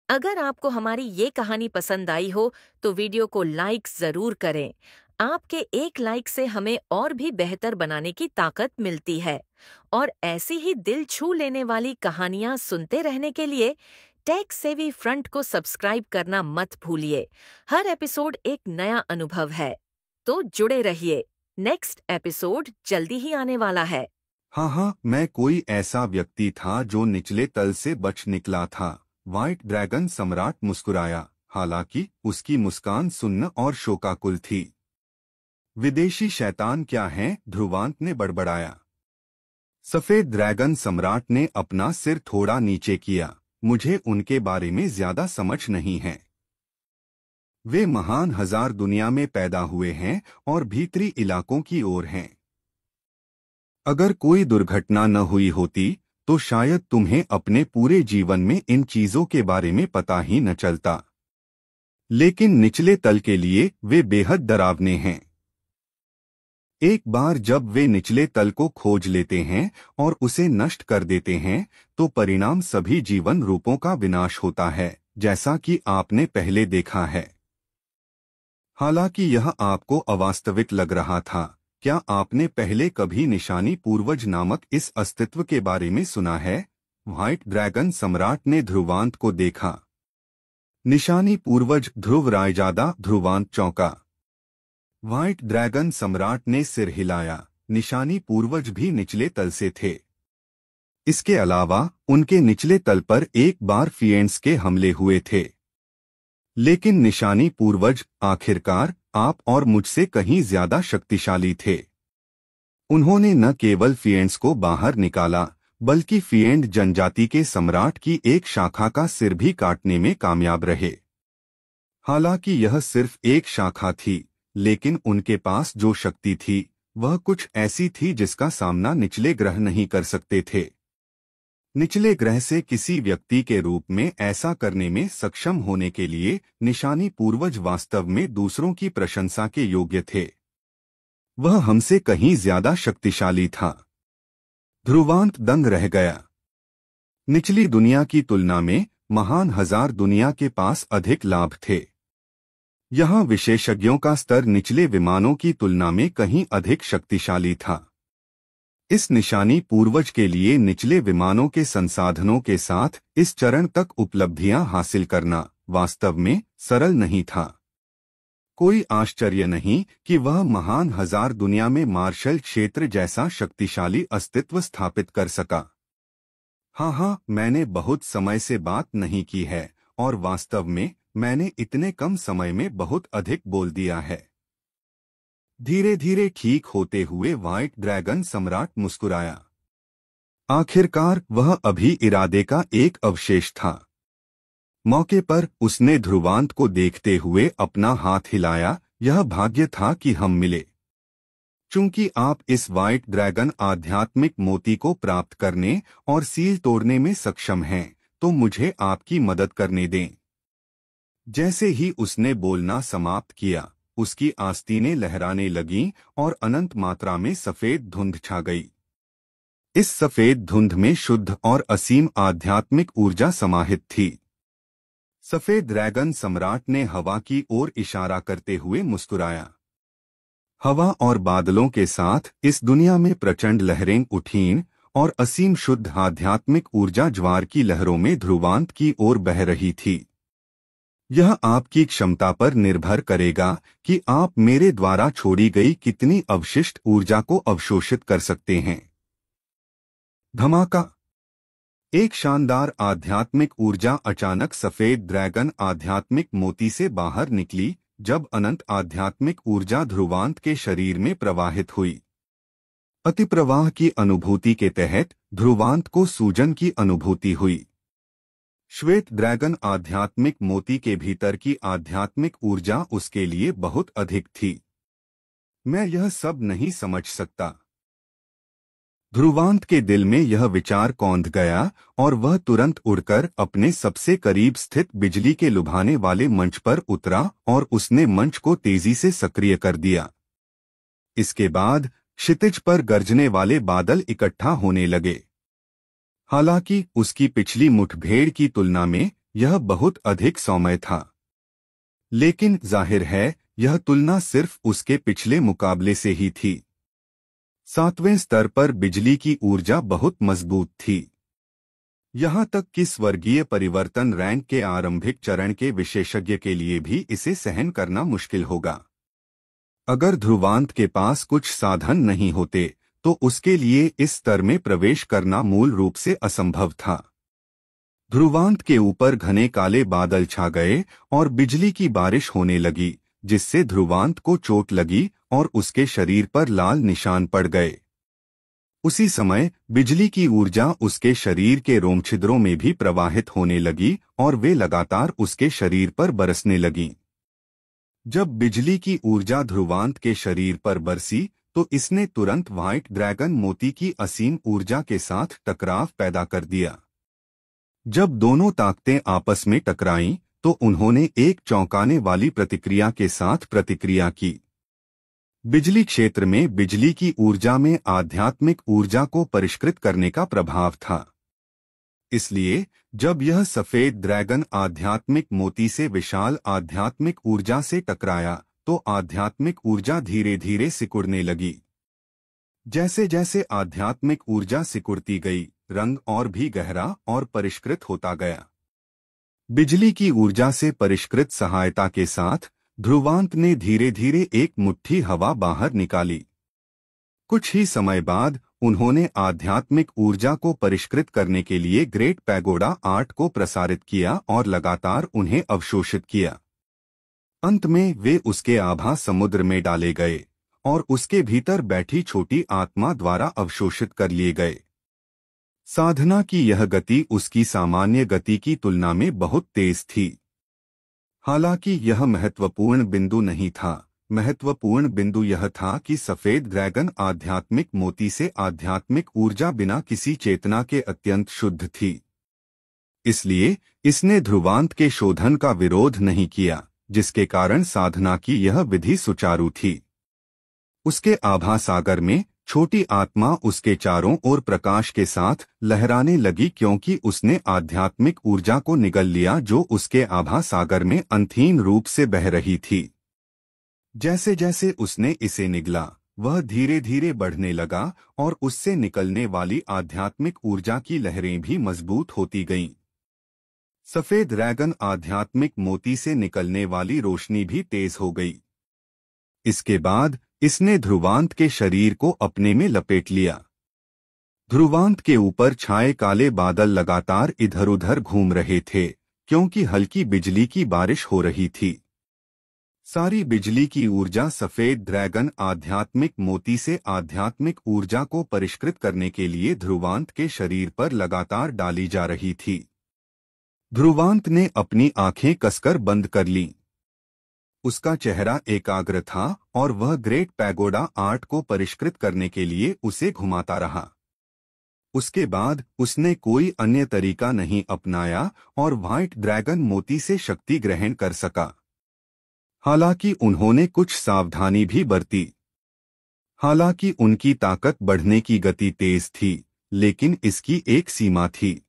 अगर आपको हमारी ये कहानी पसंद आई हो तो वीडियो को लाइक जरूर करें। आपके एक लाइक से हमें और भी बेहतर बनाने की ताकत मिलती है। और ऐसी ही दिल छू लेने वाली कहानियां सुनते रहने के लिए टेक सेवी फ्रंट को सब्सक्राइब करना मत भूलिए। हर एपिसोड एक नया अनुभव है, तो जुड़े रहिए। नेक्स्ट एपिसोड जल्दी ही आने वाला है। हाँ, मैं कोई ऐसा व्यक्ति था जो निचले तल से बच निकला था। व्हाइट ड्रैगन सम्राट मुस्कुराया, हालांकि उसकी मुस्कान सुन्न और शोकाकुल थी। विदेशी शैतान क्या हैं? ध्रुवांत ने बड़बड़ाया। सफेद ड्रैगन सम्राट ने अपना सिर थोड़ा नीचे किया। मुझे उनके बारे में ज्यादा समझ नहीं है। वे महान हजार दुनिया में पैदा हुए हैं और भीतरी इलाकों की ओर हैं। अगर कोई दुर्घटना न हुई होती तो शायद तुम्हें अपने पूरे जीवन में इन चीजों के बारे में पता ही न चलता। लेकिन निचले तल के लिए वे बेहद डरावने हैं। एक बार जब वे निचले तल को खोज लेते हैं और उसे नष्ट कर देते हैं तो परिणाम सभी जीवन रूपों का विनाश होता है, जैसा कि आपने पहले देखा है। हालांकि यह आपको अवास्तविक लग रहा था। क्या आपने पहले कभी निशानी पूर्वज नामक इस अस्तित्व के बारे में सुना है? व्हाइट ड्रैगन सम्राट ने ध्रुवांत को देखा। निशानी पूर्वज? ध्रुव रायजादा। ध्रुवांत चौंका। व्हाइट ड्रैगन सम्राट ने सिर हिलाया। निशानी पूर्वज भी निचले तल से थे। इसके अलावा उनके निचले तल पर एक बार फिएंड्स के हमले हुए थे। लेकिन निशानी पूर्वज आखिरकार आप और मुझसे कहीं ज्यादा शक्तिशाली थे। उन्होंने न केवल फिएंड्स को बाहर निकाला बल्कि फिएंड जनजाति के सम्राट की एक शाखा का सिर भी काटने में कामयाब रहे। हालांकि यह सिर्फ एक शाखा थी, लेकिन उनके पास जो शक्ति थी वह कुछ ऐसी थी जिसका सामना निचले ग्रह नहीं कर सकते थे। निचले ग्रह से किसी व्यक्ति के रूप में ऐसा करने में सक्षम होने के लिए निशानी पूर्वज वास्तव में दूसरों की प्रशंसा के योग्य थे। वह हमसे कहीं ज्यादा शक्तिशाली था। ध्रुवांत दंग रह गया। निचली दुनिया की तुलना में महान हजार दुनिया के पास अधिक लाभ थे। यहाँ विशेषज्ञों का स्तर निचले विमानों की तुलना में कहीं अधिक शक्तिशाली था। इस निशानी पूर्वज के लिए निचले विमानों के संसाधनों के साथ इस चरण तक उपलब्धियां हासिल करना वास्तव में सरल नहीं था। कोई आश्चर्य नहीं कि वह महान हजार दुनिया में मार्शल क्षेत्र जैसा शक्तिशाली अस्तित्व स्थापित कर सका। हाँ, मैंने बहुत समय से बात नहीं की है और वास्तव में मैंने इतने कम समय में बहुत अधिक बोल दिया है। धीरे धीरे ठीक होते हुए व्हाइट ड्रैगन सम्राट मुस्कुराया। आखिरकार वह अभी इरादे का एक अवशेष था। मौके पर उसने ध्रुवांत को देखते हुए अपना हाथ हिलाया। यह भाग्य था कि हम मिले। चूंकि आप इस व्हाइट ड्रैगन आध्यात्मिक मोती को प्राप्त करने और सील तोड़ने में सक्षम हैं, तो मुझे आपकी मदद करने दें। जैसे ही उसने बोलना समाप्त किया उसकी आस्तीनें लहराने लगीं और अनंत मात्रा में सफेद धुंध छा गई। इस सफेद धुंध में शुद्ध और असीम आध्यात्मिक ऊर्जा समाहित थी। सफेद ड्रैगन सम्राट ने हवा की ओर इशारा करते हुए मुस्कुराया। हवा और बादलों के साथ इस दुनिया में प्रचंड लहरें उठीं और असीम शुद्ध आध्यात्मिक ऊर्जा ज्वार की लहरों में ध्रुवांत की ओर बह रही थी। यह आपकी क्षमता पर निर्भर करेगा कि आप मेरे द्वारा छोड़ी गई कितनी अवशिष्ट ऊर्जा को अवशोषित कर सकते हैं। धमाका! एक शानदार आध्यात्मिक ऊर्जा अचानक सफेद ड्रैगन आध्यात्मिक मोती से बाहर निकली जब अनंत आध्यात्मिक ऊर्जा ध्रुवांत के शरीर में प्रवाहित हुई। अतिप्रवाह की अनुभूति के तहत ध्रुवांत को सूजन की अनुभूति हुई। श्वेत ड्रैगन आध्यात्मिक मोती के भीतर की आध्यात्मिक ऊर्जा उसके लिए बहुत अधिक थी। मैं यह सब नहीं समझ सकता। ध्रुवांत के दिल में यह विचार कौंध गया और वह तुरंत उड़कर अपने सबसे करीब स्थित बिजली के लुभाने वाले मंच पर उतरा और उसने मंच को तेजी से सक्रिय कर दिया। इसके बाद क्षितिज पर गरजने वाले बादल इकट्ठा होने लगे। हालांकि उसकी पिछली मुठभेड़ की तुलना में यह बहुत अधिक सौम्य था। लेकिन जाहिर है यह तुलना सिर्फ उसके पिछले मुकाबले से ही थी। 7वें स्तर पर बिजली की ऊर्जा बहुत मजबूत थी। यहाँ तक कि स्वर्गीय परिवर्तन रैंक के आरंभिक चरण के विशेषज्ञ के लिए भी इसे सहन करना मुश्किल होगा। अगर ध्रुवांत के पास कुछ साधन नहीं होते तो उसके लिए इस स्तर में प्रवेश करना मूल रूप से असंभव था। ध्रुवांत के ऊपर घने काले बादल छा गए और बिजली की बारिश होने लगी, जिससे ध्रुवांत को चोट लगी और उसके शरीर पर लाल निशान पड़ गए। उसी समय बिजली की ऊर्जा उसके शरीर के रोमछिद्रों में भी प्रवाहित होने लगी और वे लगातार उसके शरीर पर बरसने लगीं। जब बिजली की ऊर्जा ध्रुवांत के शरीर पर बरसी तो इसने तुरंत व्हाइट ड्रैगन मोती की असीम ऊर्जा के साथ टकराव पैदा कर दिया। जब दोनों ताकतें आपस में टकराईं तो उन्होंने एक चौंकाने वाली प्रतिक्रिया के साथ प्रतिक्रिया की। बिजली क्षेत्र में बिजली की ऊर्जा में आध्यात्मिक ऊर्जा को परिष्कृत करने का प्रभाव था। इसलिए जब यह सफेद ड्रैगन आध्यात्मिक मोती से विशाल आध्यात्मिक ऊर्जा से टकराया तो आध्यात्मिक ऊर्जा धीरे धीरे सिकुड़ने लगी। जैसे जैसे आध्यात्मिक ऊर्जा सिकुड़ती गई, रंग और भी गहरा और परिष्कृत होता गया। बिजली की ऊर्जा से परिष्कृत सहायता के साथ ध्रुवांत ने धीरे धीरे एक मुट्ठी हवा बाहर निकाली। कुछ ही समय बाद उन्होंने आध्यात्मिक ऊर्जा को परिष्कृत करने के लिए ग्रेट पैगोडा आर्ट को प्रसारित किया और लगातार उन्हें अवशोषित किया। अंत में वे उसके आभा समुद्र में डाले गए और उसके भीतर बैठी छोटी आत्मा द्वारा अवशोषित कर लिए गए। साधना की यह गति उसकी सामान्य गति की तुलना में बहुत तेज थी। हालांकि यह महत्वपूर्ण बिंदु नहीं था। महत्वपूर्ण बिंदु यह था कि सफेद ड्रैगन आध्यात्मिक मोती से आध्यात्मिक ऊर्जा बिना किसी चेतना के अत्यंत शुद्ध थी। इसलिए इसने ध्रुवांत के शोधन का विरोध नहीं किया, जिसके कारण साधना की यह विधि सुचारू थी। उसके आभा सागर में छोटी आत्मा उसके चारों ओर प्रकाश के साथ लहराने लगी, क्योंकि उसने आध्यात्मिक ऊर्जा को निगल लिया जो उसके आभा सागर में अंतहीन रूप से बह रही थी। जैसे जैसे उसने इसे निगला, वह धीरे धीरे बढ़ने लगा और उससे निकलने वाली आध्यात्मिक ऊर्जा की लहरें भी मजबूत होती गईं। सफेद ड्रैगन आध्यात्मिक मोती से निकलने वाली रोशनी भी तेज हो गई। इसके बाद इसने ध्रुवांत के शरीर को अपने में लपेट लिया। ध्रुवांत के ऊपर छाए काले बादल लगातार इधर उधर घूम रहे थे, क्योंकि हल्की बिजली की बारिश हो रही थी। सारी बिजली की ऊर्जा सफेद ड्रैगन आध्यात्मिक मोती से आध्यात्मिक ऊर्जा को परिष्कृत करने के लिए ध्रुवांत के शरीर पर लगातार डाली जा रही थी। ध्रुवांत ने अपनी आंखें कसकर बंद कर लीं। उसका चेहरा एकाग्र था और वह ग्रेट पैगोडा आर्ट को परिष्कृत करने के लिए उसे घुमाता रहा। उसके बाद उसने कोई अन्य तरीका नहीं अपनाया और व्हाइट ड्रैगन मोती से शक्ति ग्रहण कर सका। हालांकि उन्होंने कुछ सावधानी भी बरती। हालांकि उनकी ताकत बढ़ने की गति तेज थी, लेकिन इसकी एक सीमा थी।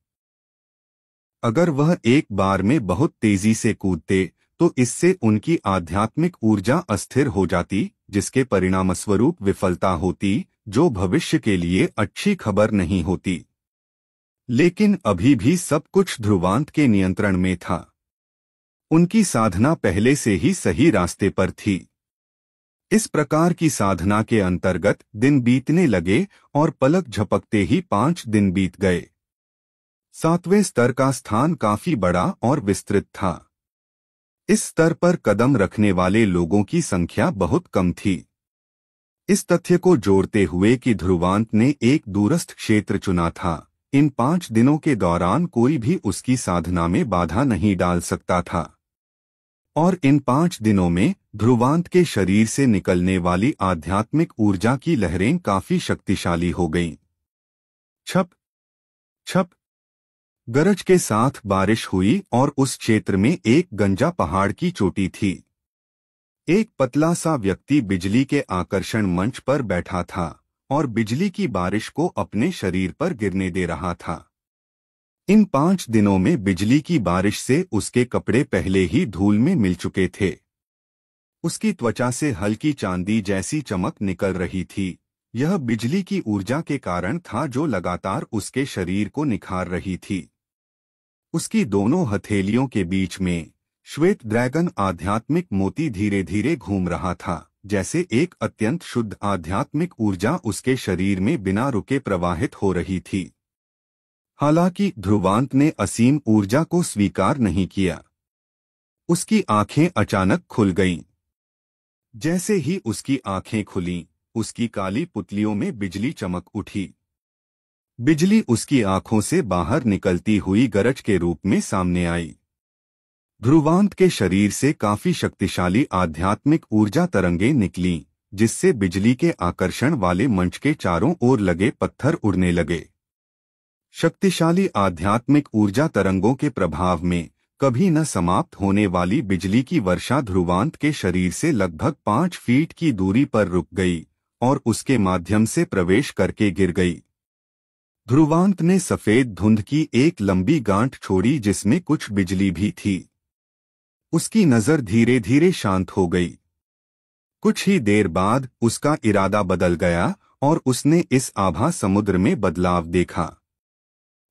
अगर वह एक बार में बहुत तेजी से कूदते तो इससे उनकी आध्यात्मिक ऊर्जा अस्थिर हो जाती, जिसके परिणामस्वरूप विफलता होती, जो भविष्य के लिए अच्छी खबर नहीं होती। लेकिन अभी भी सब कुछ ध्रुवांत के नियंत्रण में था। उनकी साधना पहले से ही सही रास्ते पर थी। इस प्रकार की साधना के अंतर्गत दिन बीतने लगे और पलक झपकते ही 5 दिन बीत गए। 7वें स्तर का स्थान काफी बड़ा और विस्तृत था। इस स्तर पर कदम रखने वाले लोगों की संख्या बहुत कम थी। इस तथ्य को जोड़ते हुए कि ध्रुवांत ने एक दूरस्थ क्षेत्र चुना था, इन 5 दिनों के दौरान कोई भी उसकी साधना में बाधा नहीं डाल सकता था। और इन 5 दिनों में ध्रुवांत के शरीर से निकलने वाली आध्यात्मिक ऊर्जा की लहरें काफी शक्तिशाली हो गईं। छप छप गरज के साथ बारिश हुई और उस क्षेत्र में एक गंजा पहाड़ की चोटी थी। एक पतला सा व्यक्ति बिजली के आकर्षण मंच पर बैठा था और बिजली की बारिश को अपने शरीर पर गिरने दे रहा था। इन 5 दिनों में बिजली की बारिश से उसके कपड़े पहले ही धूल में मिल चुके थे। उसकी त्वचा से हल्की चांदी जैसी चमक निकल रही थी। यह बिजली की ऊर्जा के कारण था जो लगातार उसके शरीर को निखार रही थी। उसकी दोनों हथेलियों के बीच में श्वेत ड्रैगन आध्यात्मिक मोती धीरे धीरे घूम रहा था, जैसे एक अत्यंत शुद्ध आध्यात्मिक ऊर्जा उसके शरीर में बिना रुके प्रवाहित हो रही थी। हालांकि ध्रुवांत ने असीम ऊर्जा को स्वीकार नहीं किया। उसकी आंखें अचानक खुल गईं। जैसे ही उसकी आंखें खुलीं, उसकी काली पुतलियों में बिजली चमक उठी। बिजली उसकी आंखों से बाहर निकलती हुई गरज के रूप में सामने आई। ध्रुवांत के शरीर से काफी शक्तिशाली आध्यात्मिक ऊर्जा तरंगें निकलीं, जिससे बिजली के आकर्षण वाले मंच के चारों ओर लगे पत्थर उड़ने लगे। शक्तिशाली आध्यात्मिक ऊर्जा तरंगों के प्रभाव में कभी न समाप्त होने वाली बिजली की वर्षा ध्रुवांत के शरीर से लगभग 5 फीट की दूरी पर रुक गई और उसके माध्यम से प्रवेश करके गिर गई। ध्रुवांत ने सफेद धुंध की एक लंबी गांठ छोड़ी जिसमें कुछ बिजली भी थी। उसकी नजर धीरे धीरे शांत हो गई। कुछ ही देर बाद उसका इरादा बदल गया और उसने इस आभा समुद्र में बदलाव देखा।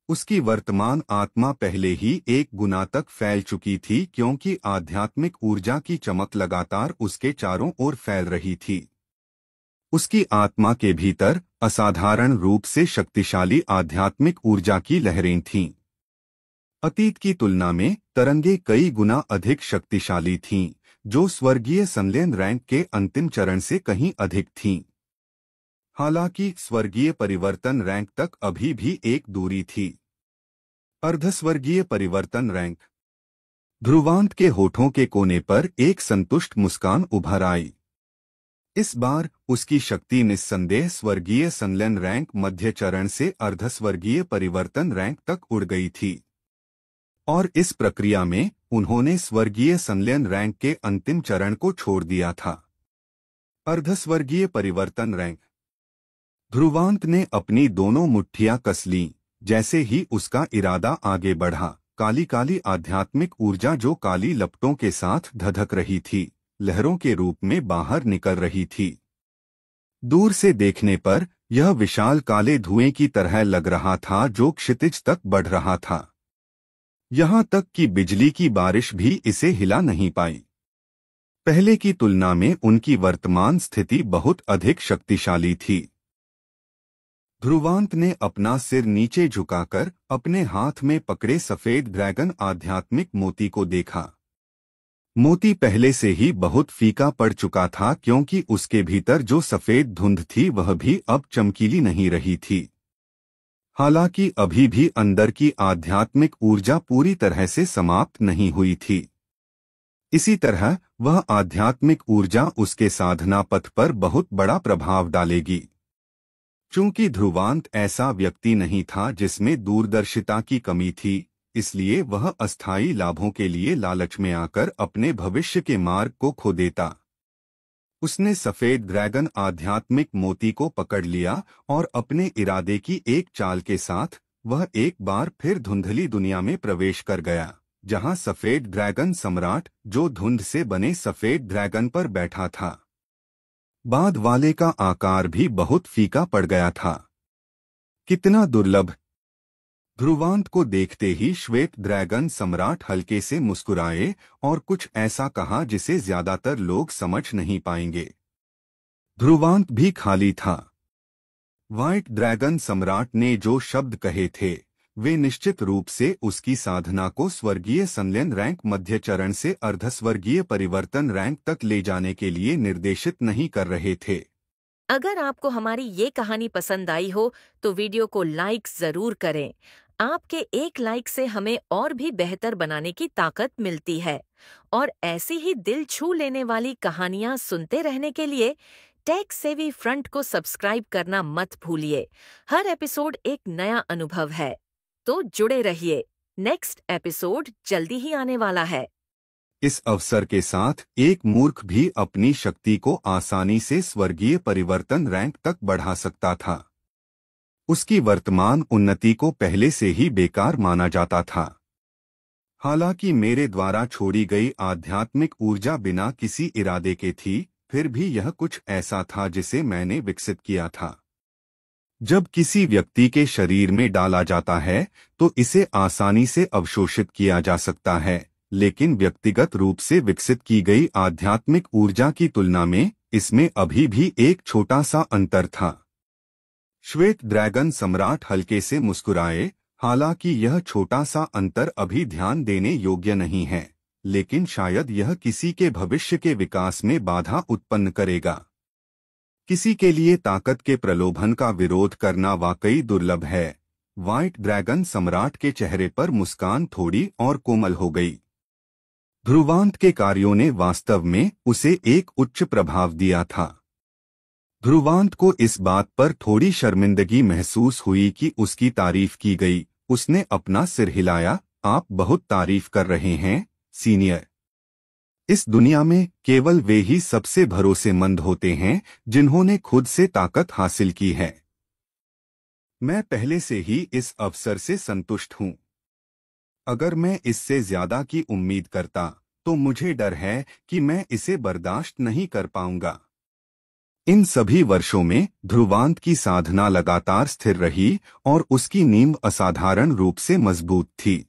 उसकी वर्तमान आत्मा पहले ही 1 गुना तक फैल चुकी थी, क्योंकि आध्यात्मिक ऊर्जा की चमक लगातार उसके चारों ओर फैल रही थी। उसकी आत्मा के भीतर असाधारण रूप से शक्तिशाली आध्यात्मिक ऊर्जा की लहरें थीं। अतीत की तुलना में तरंगे कई गुना अधिक शक्तिशाली थीं, जो स्वर्गीय संलयन रैंक के अंतिम चरण से कहीं अधिक थीं। हालांकि स्वर्गीय परिवर्तन रैंक तक अभी भी एक दूरी थी। अर्धस्वर्गीय परिवर्तन रैंक। ध्रुवांत के होठों के कोने पर एक संतुष्ट मुस्कान उभर आई। इस बार उसकी शक्ति निस्संदेह स्वर्गीय संलयन रैंक मध्य चरण से अर्धस्वर्गीय परिवर्तन रैंक तक उड़ गई थी, और इस प्रक्रिया में उन्होंने स्वर्गीय संलयन रैंक के अंतिम चरण को छोड़ दिया था। अर्धस्वर्गीय परिवर्तन रैंक। ध्रुवांत ने अपनी दोनों मुट्ठियां कस लीं। जैसे ही उसका इरादा आगे बढ़ा, काली काली आध्यात्मिक ऊर्जा जो काली लपटों के साथ धधक रही थी, लहरों के रूप में बाहर निकल रही थी। दूर से देखने पर यह विशाल काले धुएं की तरह लग रहा था जो क्षितिज तक बढ़ रहा था। यहां तक कि बिजली की बारिश भी इसे हिला नहीं पाई। पहले की तुलना में उनकी वर्तमान स्थिति बहुत अधिक शक्तिशाली थी। ध्रुवांत ने अपना सिर नीचे झुकाकर अपने हाथ में पकड़े सफेद ड्रैगन आध्यात्मिक मोती को देखा। मोती पहले से ही बहुत फीका पड़ चुका था, क्योंकि उसके भीतर जो सफेद धुंध थी वह भी अब चमकीली नहीं रही थी। हालांकि अभी भी अंदर की आध्यात्मिक ऊर्जा पूरी तरह से समाप्त नहीं हुई थी। इसी तरह वह आध्यात्मिक ऊर्जा उसके साधना पथ पर बहुत बड़ा प्रभाव डालेगी। चूंकि ध्रुवांत ऐसा व्यक्ति नहीं था जिसमें दूरदर्शिता की कमी थी, इसलिए वह अस्थायी लाभों के लिए लालच में आकर अपने भविष्य के मार्ग को खो देता। उसने सफेद ड्रैगन आध्यात्मिक मोती को पकड़ लिया और अपने इरादे की एक चाल के साथ वह एक बार फिर धुंधली दुनिया में प्रवेश कर गया, जहां सफेद ड्रैगन सम्राट जो धुंध से बने सफेद ड्रैगन पर बैठा था। बाद वाले का आकार भी बहुत फीका पड़ गया था। कितना दुर्लभ! ध्रुवांत को देखते ही श्वेत ड्रैगन सम्राट हल्के से मुस्कुराए और कुछ ऐसा कहा जिसे ज्यादातर लोग समझ नहीं पाएंगे। ध्रुवांत भी खाली था। व्हाइट ड्रैगन सम्राट ने जो शब्द कहे थे वे निश्चित रूप से उसकी साधना को स्वर्गीय संलयन रैंक मध्य चरण से अर्धस्वर्गीय परिवर्तन रैंक तक ले जाने के लिए निर्देशित नहीं कर रहे थे। अगर आपको हमारी ये कहानी पसंद आई हो तो वीडियो को लाइक जरूर करें। आपके एक लाइक से हमें और भी बेहतर बनाने की ताकत मिलती है, और ऐसी ही दिल छू लेने वाली कहानियां सुनते रहने के लिए टेक सेवी फ्रंट को सब्सक्राइब करना मत भूलिए। हर एपिसोड एक नया अनुभव है, तो जुड़े रहिए। नेक्स्ट एपिसोड जल्दी ही आने वाला है। इस अवसर के साथ एक मूर्ख भी अपनी शक्ति को आसानी से स्वर्गीय परिवर्तन रैंक तक बढ़ा सकता था। उसकी वर्तमान उन्नति को पहले से ही बेकार माना जाता था। हालांकि मेरे द्वारा छोड़ी गई आध्यात्मिक ऊर्जा बिना किसी इरादे के थी, फिर भी यह कुछ ऐसा था जिसे मैंने विकसित किया था। जब किसी व्यक्ति के शरीर में डाला जाता है तो इसे आसानी से अवशोषित किया जा सकता है, लेकिन व्यक्तिगत रूप से विकसित की गई आध्यात्मिक ऊर्जा की तुलना में इसमें अभी भी एक छोटा सा अंतर था। श्वेत ड्रैगन सम्राट हल्के से मुस्कुराए। हालांकि यह छोटा सा अंतर अभी ध्यान देने योग्य नहीं है, लेकिन शायद यह किसी के भविष्य के विकास में बाधा उत्पन्न करेगा। किसी के लिए ताकत के प्रलोभन का विरोध करना वाकई दुर्लभ है। व्हाइट ड्रैगन सम्राट के चेहरे पर मुस्कान थोड़ी और कोमल हो गई। ध्रुवांत के कार्यों ने वास्तव में उसे एक उच्च प्रभाव दिया था। ध्रुवांत को इस बात पर थोड़ी शर्मिंदगी महसूस हुई कि उसकी तारीफ की गई। उसने अपना सिर हिलाया। आप बहुत तारीफ कर रहे हैं, सीनियर। इस दुनिया में केवल वे ही सबसे भरोसेमंद होते हैं जिन्होंने खुद से ताकत हासिल की है। मैं पहले से ही इस अवसर से संतुष्ट हूं। अगर मैं इससे ज्यादा की उम्मीद करता तो मुझे डर है कि मैं इसे बर्दाश्त नहीं कर पाऊंगा। इन सभी वर्षों में ध्रुवांत की साधना लगातार स्थिर रही और उसकी नींव असाधारण रूप से मजबूत थी।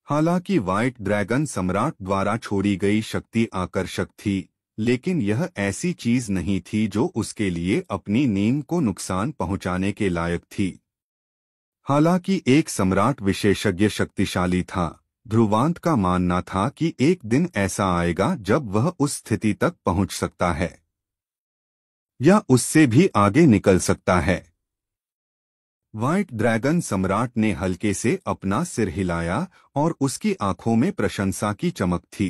हालांकि व्हाइट ड्रैगन सम्राट द्वारा छोड़ी गई शक्ति आकर्षक थी, लेकिन यह ऐसी चीज नहीं थी जो उसके लिए अपनी नींव को नुकसान पहुंचाने के लायक थी। हालांकि एक सम्राट विशेषज्ञ शक्तिशाली था, ध्रुवांत का मानना था कि एक दिन ऐसा आएगा जब वह उस स्थिति तक पहुंच सकता है या उससे भी आगे निकल सकता है। व्हाइट ड्रैगन सम्राट ने हल्के से अपना सिर हिलाया और उसकी आंखों में प्रशंसा की चमक थी।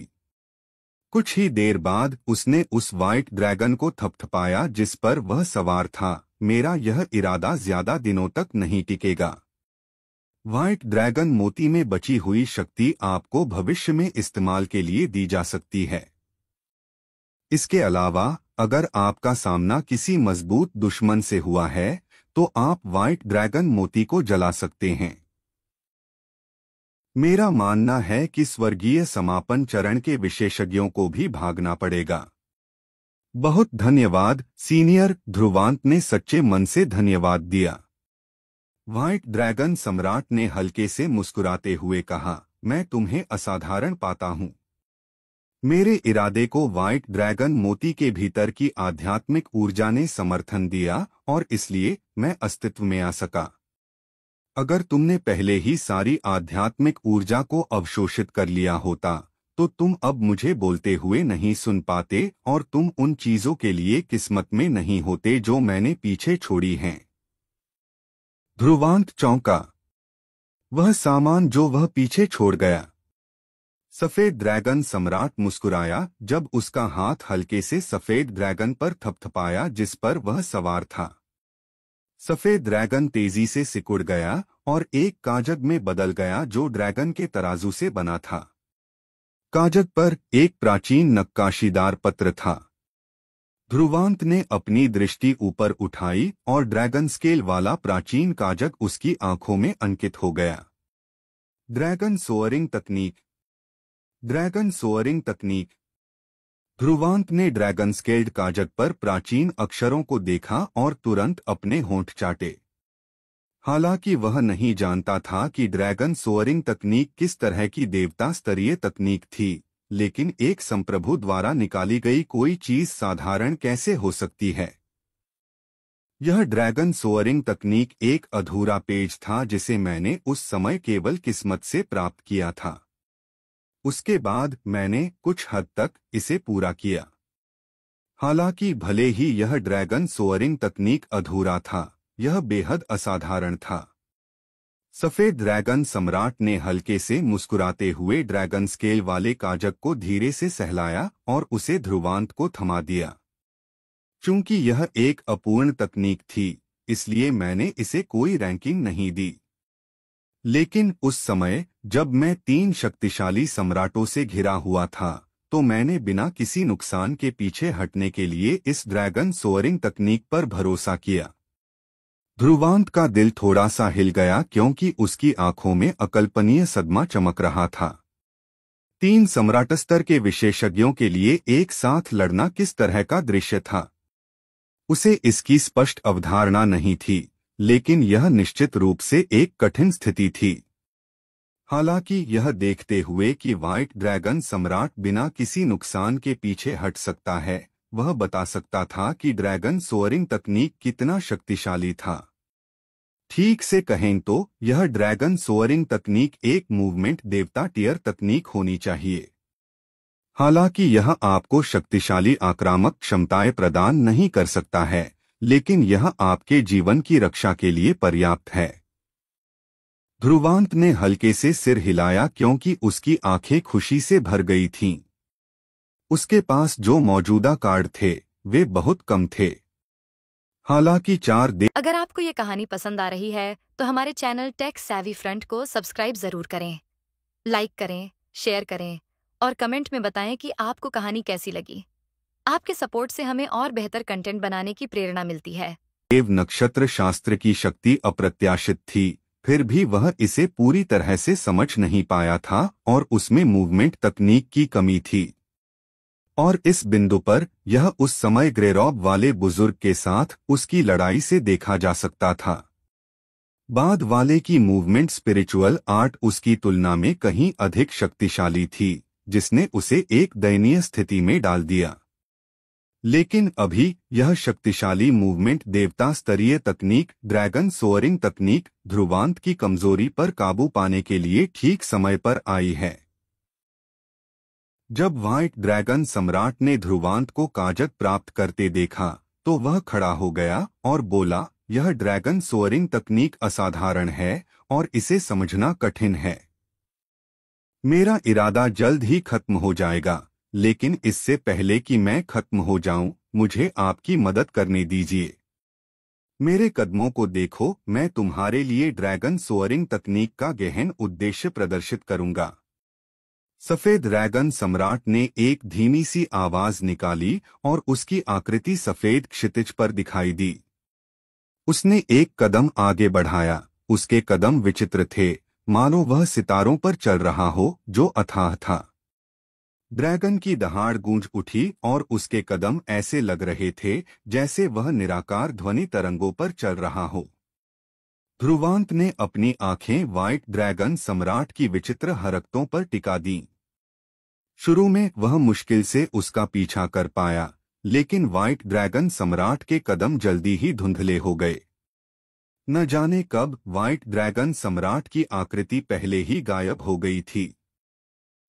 कुछ ही देर बाद उसने उस व्हाइट ड्रैगन को थपथपाया जिस पर वह सवार था। मेरा यह इरादा ज्यादा दिनों तक नहीं टिकेगा। व्हाइट ड्रैगन मोती में बची हुई शक्ति आपको भविष्य में इस्तेमाल के लिए दी जा सकती है। इसके अलावा अगर आपका सामना किसी मजबूत दुश्मन से हुआ है तो आप व्हाइट ड्रैगन मोती को जला सकते हैं। मेरा मानना है कि स्वर्गीय समापन चरण के विशेषज्ञों को भी भागना पड़ेगा। बहुत धन्यवाद सीनियर, ध्रुवांत ने सच्चे मन से धन्यवाद दिया। व्हाइट ड्रैगन सम्राट ने हल्के से मुस्कुराते हुए कहा, मैं तुम्हें असाधारण पाता हूं। मेरे इरादे को व्हाइट ड्रैगन मोती के भीतर की आध्यात्मिक ऊर्जा ने समर्थन दिया और इसलिए मैं अस्तित्व में आ सका। अगर तुमने पहले ही सारी आध्यात्मिक ऊर्जा को अवशोषित कर लिया होता तो तुम अब मुझे बोलते हुए नहीं सुन पाते और तुम उन चीजों के लिए किस्मत में नहीं होते जो मैंने पीछे छोड़ी हैं। ध्रुवांत चौंका। वह सामान जो वह पीछे छोड़ गया। सफेद ड्रैगन सम्राट मुस्कुराया जब उसका हाथ हल्के से सफेद ड्रैगन पर थपथपाया जिस पर वह सवार था। सफेद ड्रैगन तेजी से सिकुड़ गया और एक काजग में बदल गया जो ड्रैगन के तराजू से बना था। काजग पर एक प्राचीन नक्काशीदार पत्र था। ध्रुवांत ने अपनी दृष्टि ऊपर उठाई और ड्रैगन स्केल वाला प्राचीन काजग उसकी आंखों में अंकित हो गया। ड्रैगन सोअरिंग तकनीक। ड्रैगन सोअरिंग तकनीक। ध्रुवांत ने ड्रैगन स्केल्ड काजग पर प्राचीन अक्षरों को देखा और तुरंत अपने होंठ चाटे। हालांकि वह नहीं जानता था कि ड्रैगन सोअरिंग तकनीक किस तरह की देवता स्तरीय तकनीक थी, लेकिन एक संप्रभु द्वारा निकाली गई कोई चीज साधारण कैसे हो सकती है। यह ड्रैगन सोअरिंग तकनीक एक अधूरा पेज था जिसे मैंने उस समय केवल किस्मत से प्राप्त किया था। उसके बाद मैंने कुछ हद तक इसे पूरा किया। हालांकि भले ही यह ड्रैगन सोअरिंग तकनीक अधूरा था, यह बेहद असाधारण था। सफेद ड्रैगन सम्राट ने हल्के से मुस्कुराते हुए ड्रैगन स्केल वाले काजग को धीरे से सहलाया और उसे ध्रुवांत को थमा दिया। चूंकि यह एक अपूर्ण तकनीक थी, इसलिए मैंने इसे कोई रैंकिंग नहीं दी। लेकिन उस समय जब मैं 3 शक्तिशाली सम्राटों से घिरा हुआ था तो मैंने बिना किसी नुकसान के पीछे हटने के लिए इस ड्रैगन सोअरिंग तकनीक पर भरोसा किया। ध्रुवांत का दिल थोड़ा सा हिल गया क्योंकि उसकी आंखों में अकल्पनीय सदमा चमक रहा था। 3 सम्राट स्तर के विशेषज्ञों के लिए एक साथ लड़ना किस तरह का दृश्य था, उसे इसकी स्पष्ट अवधारणा नहीं थी, लेकिन यह निश्चित रूप से एक कठिन स्थिति थी। हालांकि यह देखते हुए कि व्हाइट ड्रैगन सम्राट बिना किसी नुकसान के पीछे हट सकता है, वह बता सकता था कि ड्रैगन सोअरिंग तकनीक कितना शक्तिशाली था। ठीक से कहें तो यह ड्रैगन सोअरिंग तकनीक एक मूवमेंट देवता टियर तकनीक होनी चाहिए। हालांकि यह आपको शक्तिशाली आक्रामक क्षमताएं प्रदान नहीं कर सकता है, लेकिन यह आपके जीवन की रक्षा के लिए पर्याप्त है। ध्रुवांत ने हल्के से सिर हिलाया क्योंकि उसकी आंखें खुशी से भर गई थीं। उसके पास जो मौजूदा कार्ड थे वे बहुत कम थे। हालांकि अगर आपको ये कहानी पसंद आ रही है तो हमारे चैनल टेक सैवी फ्रंट को सब्सक्राइब जरूर करें, लाइक करें, शेयर करें और कमेंट में बताएं कि आपको कहानी कैसी लगी। आपके सपोर्ट से हमें और बेहतर कंटेंट बनाने की प्रेरणा मिलती है। देव नक्षत्र शास्त्र की शक्ति अप्रत्याशित थी, फिर भी वह इसे पूरी तरह से समझ नहीं पाया था और उसमें मूवमेंट तकनीक की कमी थी। और इस बिंदु पर यह उस समय ग्रेरॉब वाले बुजुर्ग के साथ उसकी लड़ाई से देखा जा सकता था। बाद वाले की मूवमेंट स्पिरिचुअल आर्ट उसकी तुलना में कहीं अधिक शक्तिशाली थी, जिसने उसे एक दयनीय स्थिति में डाल दिया। लेकिन अभी यह शक्तिशाली मूवमेंट देवता स्तरीय तकनीक ड्रैगन सोअरिंग तकनीक ध्रुवांत की कमजोरी पर काबू पाने के लिए ठीक समय पर आई है। जब व्हाइट ड्रैगन सम्राट ने ध्रुवांत को काजत प्राप्त करते देखा तो वह खड़ा हो गया और बोला, यह ड्रैगन सोअरिंग तकनीक असाधारण है और इसे समझना कठिन है। मेरा इरादा जल्द ही खत्म हो जाएगा, लेकिन इससे पहले कि मैं खत्म हो जाऊं, मुझे आपकी मदद करने दीजिए। मेरे कदमों को देखो, मैं तुम्हारे लिए ड्रैगन सोअरिंग तकनीक का गहन उद्देश्य प्रदर्शित करूंगा। सफेद ड्रैगन सम्राट ने एक धीमी सी आवाज निकाली और उसकी आकृति सफेद क्षितिज पर दिखाई दी। उसने एक कदम आगे बढ़ाया। उसके कदम विचित्र थे, मानो वह सितारों पर चल रहा हो जो अथाह था। ड्रैगन की दहाड़ गूंज उठी और उसके कदम ऐसे लग रहे थे जैसे वह निराकार ध्वनि तरंगों पर चल रहा हो। ध्रुवांत ने अपनी आंखें व्हाइट ड्रैगन सम्राट की विचित्र हरकतों पर टिका दीं। शुरू में वह मुश्किल से उसका पीछा कर पाया, लेकिन व्हाइट ड्रैगन सम्राट के कदम जल्दी ही धुंधले हो गए। न जाने कब व्हाइट ड्रैगन सम्राट की आकृति पहले ही गायब हो गई थी।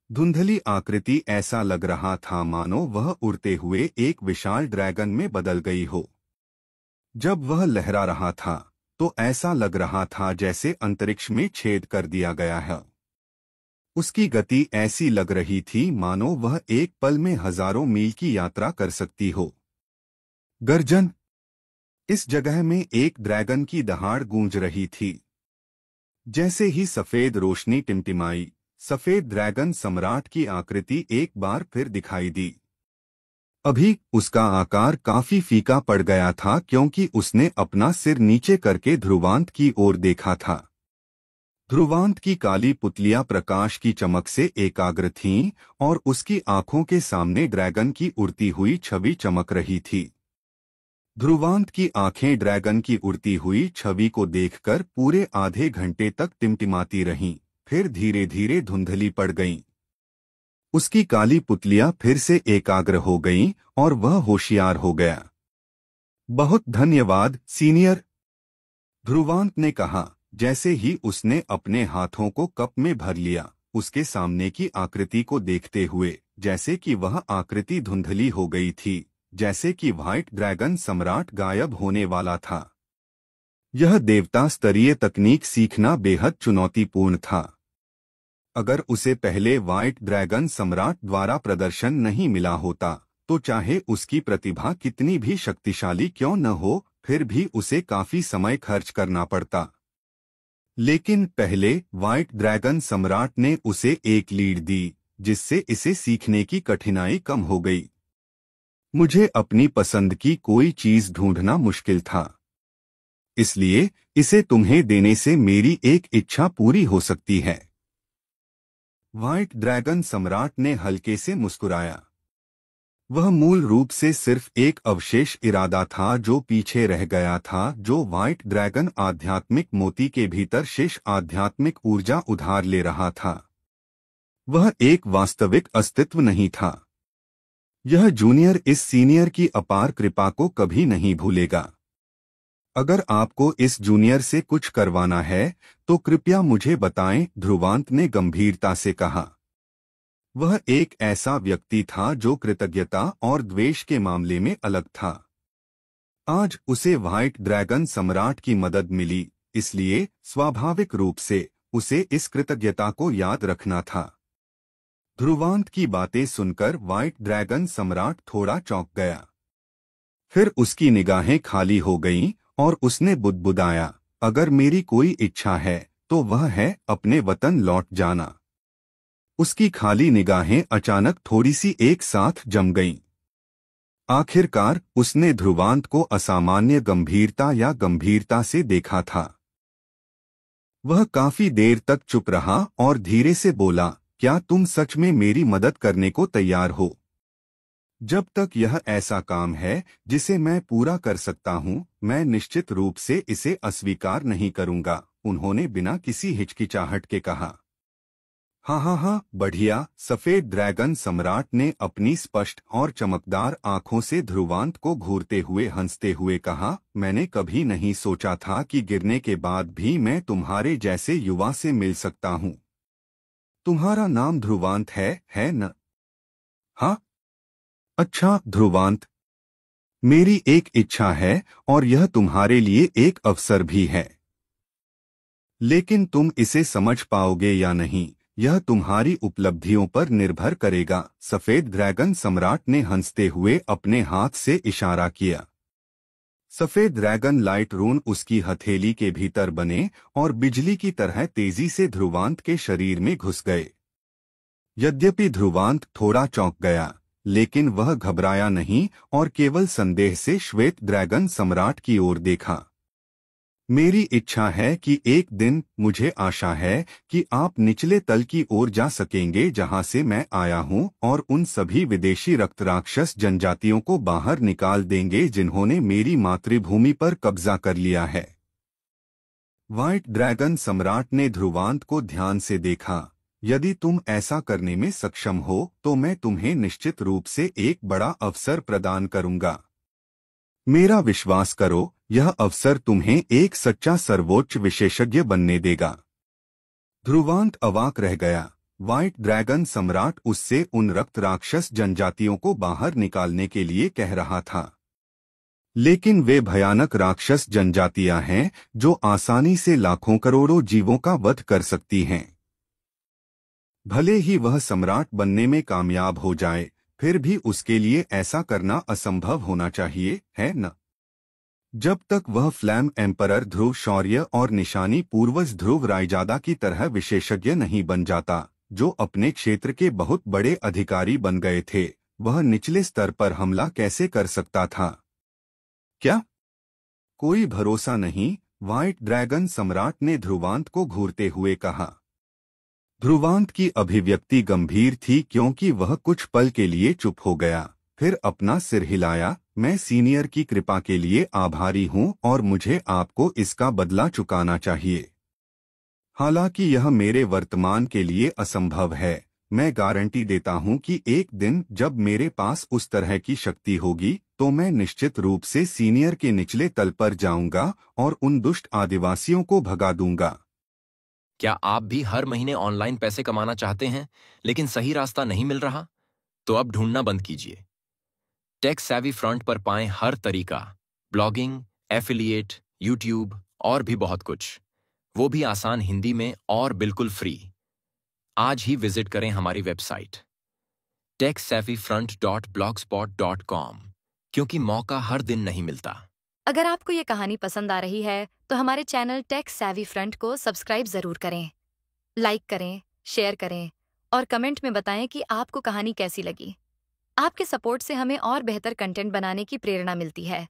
धुंधली आकृति ऐसा लग रहा था मानो वह उड़ते हुए एक विशाल ड्रैगन में बदल गई हो। जब वह लहरा रहा था तो ऐसा लग रहा था जैसे अंतरिक्ष में छेद कर दिया गया है। उसकी गति ऐसी लग रही थी मानो वह एक पल में हजारों मील की यात्रा कर सकती हो। गर्जन! इस जगह में एक ड्रैगन की दहाड़ गूंज रही थी। जैसे ही सफेद रोशनी टिमटिमाई, सफेद ड्रैगन सम्राट की आकृति एक बार फिर दिखाई दी। अभी उसका आकार काफी फीका पड़ गया था क्योंकि उसने अपना सिर नीचे करके ध्रुवांत की ओर देखा था। ध्रुवांत की काली पुतलियां प्रकाश की चमक से एकाग्र थीं और उसकी आंखों के सामने ड्रैगन की उड़ती हुई छवि चमक रही थी। ध्रुवांत की आंखें ड्रैगन की उड़ती हुई छवि को देखकर पूरे आधे घंटे तक टिमटिमाती रहीं, फिर धीरे धीरे धुंधली पड़ गईं। उसकी काली पुतलियां फिर से एकाग्र हो गईं और वह होशियार हो गया। बहुत धन्यवाद सीनियर, ध्रुवांत ने कहा। जैसे ही उसने अपने हाथों को कप में भर लिया, उसके सामने की आकृति को देखते हुए जैसे कि वह आकृति धुंधली हो गई थी, जैसे कि व्हाइट ड्रैगन सम्राट गायब होने वाला था। यह देवता स्तरीय तकनीक सीखना बेहद चुनौतीपूर्ण था। अगर उसे पहले व्हाइट ड्रैगन सम्राट द्वारा प्रदर्शन नहीं मिला होता तो चाहे उसकी प्रतिभा कितनी भी शक्तिशाली क्यों न हो, फिर भी उसे काफी समय खर्च करना पड़ता। लेकिन पहले व्हाइट ड्रैगन सम्राट ने उसे एक लीड दी, जिससे इसे सीखने की कठिनाई कम हो गई। मुझे अपनी पसंद की कोई चीज ढूंढना मुश्किल था। इसलिए इसे तुम्हें देने से मेरी एक इच्छा पूरी हो सकती है। व्हाइट ड्रैगन सम्राट ने हल्के से मुस्कुराया। वह मूल रूप से सिर्फ एक अवशेष इरादा था जो पीछे रह गया था, जो व्हाइट ड्रैगन आध्यात्मिक मोती के भीतर शेष आध्यात्मिक ऊर्जा उधार ले रहा था। वह एक वास्तविक अस्तित्व नहीं था। यह जूनियर इस सीनियर की अपार कृपा को कभी नहीं भूलेगा। अगर आपको इस जूनियर से कुछ करवाना है तो कृपया मुझे बताएं, ध्रुवांत ने गंभीरता से कहा। वह एक ऐसा व्यक्ति था जो कृतज्ञता और द्वेष के मामले में अलग था। आज उसे व्हाइट ड्रैगन सम्राट की मदद मिली, इसलिए स्वाभाविक रूप से उसे इस कृतज्ञता को याद रखना था। ध्रुवांत की बातें सुनकर व्हाइट ड्रैगन सम्राट थोड़ा चौंक गया। फिर उसकी निगाहें खाली हो गईं और उसने बुदबुदाया, अगर मेरी कोई इच्छा है तो वह है अपने वतन लौट जाना। उसकी खाली निगाहें अचानक थोड़ी सी एक साथ जम गईं। आखिरकार उसने ध्रुवांत को असामान्य गंभीरता या गंभीरता से देखा था। वह काफी देर तक चुप रहा और धीरे से बोला, क्या तुम सच में मेरी मदद करने को तैयार हो? जब तक यह ऐसा काम है जिसे मैं पूरा कर सकता हूँ, मैं निश्चित रूप से इसे अस्वीकार नहीं करूँगा, उन्होंने बिना किसी हिचकिचाहट के कहा। हाँ, बढ़िया, सफेद ड्रैगन सम्राट ने अपनी स्पष्ट और चमकदार आंखों से ध्रुवांत को घूरते हुए हंसते हुए कहा, मैंने कभी नहीं सोचा था कि गिरने के बाद भी मैं तुम्हारे जैसे युवा से मिल सकता हूँ। तुम्हारा नाम ध्रुवांत है न? हाँ? अच्छा ध्रुवांत, मेरी एक इच्छा है और यह तुम्हारे लिए एक अवसर भी है। लेकिन तुम इसे समझ पाओगे या नहीं, यह तुम्हारी उपलब्धियों पर निर्भर करेगा। सफेद ड्रैगन सम्राट ने हंसते हुए अपने हाथ से इशारा किया। सफेद ड्रैगन लाइट रून उसकी हथेली के भीतर बने और बिजली की तरह तेजी से ध्रुवांत के शरीर में घुस गए। यद्यपि ध्रुवांत थोड़ा चौंक गया, लेकिन वह घबराया नहीं और केवल संदेह से श्वेत ड्रैगन सम्राट की ओर देखा। मेरी इच्छा है कि एक दिन, मुझे आशा है कि आप निचले तल की ओर जा सकेंगे जहां से मैं आया हूं, और उन सभी विदेशी रक्त राक्षस जनजातियों को बाहर निकाल देंगे जिन्होंने मेरी मातृभूमि पर कब्जा कर लिया है। व्हाइट ड्रैगन सम्राट ने ध्रुवांत को ध्यान से देखा। यदि तुम ऐसा करने में सक्षम हो तो मैं तुम्हें निश्चित रूप से एक बड़ा अवसर प्रदान करूंगा। मेरा विश्वास करो, यह अवसर तुम्हें एक सच्चा सर्वोच्च विशेषज्ञ बनने देगा। ध्रुवांत अवाक रह गया। व्हाइट ड्रैगन सम्राट उससे उन रक्त राक्षस जनजातियों को बाहर निकालने के लिए कह रहा था, लेकिन वे भयानक राक्षस जनजातियां हैं जो आसानी से लाखों करोड़ों जीवों का वध कर सकती हैं। भले ही वह सम्राट बनने में कामयाब हो जाए, फिर भी उसके लिए ऐसा करना असंभव होना चाहिए, है न? जब तक वह फ्लैम एम्परर ध्रुव शौर्य और निशानी पूर्वज ध्रुव रायजादा की तरह विशेषज्ञ नहीं बन जाता, जो अपने क्षेत्र के बहुत बड़े अधिकारी बन गए थे, वह निचले स्तर पर हमला कैसे कर सकता था? क्या कोई भरोसा नहीं? व्हाइट ड्रैगन सम्राट ने ध्रुवांत को घूरते हुए कहा। ध्रुवांत की अभिव्यक्ति गंभीर थी क्योंकि वह कुछ पल के लिए चुप हो गया, फिर अपना सिर हिलाया। मैं सीनियर की कृपा के लिए आभारी हूं और मुझे आपको इसका बदला चुकाना चाहिए। हालांकि यह मेरे वर्तमान के लिए असंभव है, मैं गारंटी देता हूं कि एक दिन जब मेरे पास उस तरह की शक्ति होगी तो मैं निश्चित रूप से सीनियर के निचले तल पर जाऊंगा और उन दुष्ट आदिवासियों को भगा दूंगा। क्या आप भी हर महीने ऑनलाइन पैसे कमाना चाहते हैं लेकिन सही रास्ता नहीं मिल रहा? तो अब ढूंढना बंद कीजिए। टेक सैवी फ्रंट पर पाएं हर तरीका, ब्लॉगिंग, एफिलिएट, यूट्यूब और भी बहुत कुछ, वो भी आसान हिंदी में और बिल्कुल फ्री। आज ही विजिट करें हमारी वेबसाइट techsavvyfront.blogspot.com, क्योंकि मौका हर दिन नहीं मिलता। अगर आपको ये कहानी पसंद आ रही है तो हमारे चैनल टेक सैवी फ्रंट को सब्सक्राइब जरूर करें, लाइक करें, शेयर करें और कमेंट में बताएं कि आपको कहानी कैसी लगी। आपके सपोर्ट से हमें और बेहतर कंटेंट बनाने की प्रेरणा मिलती है।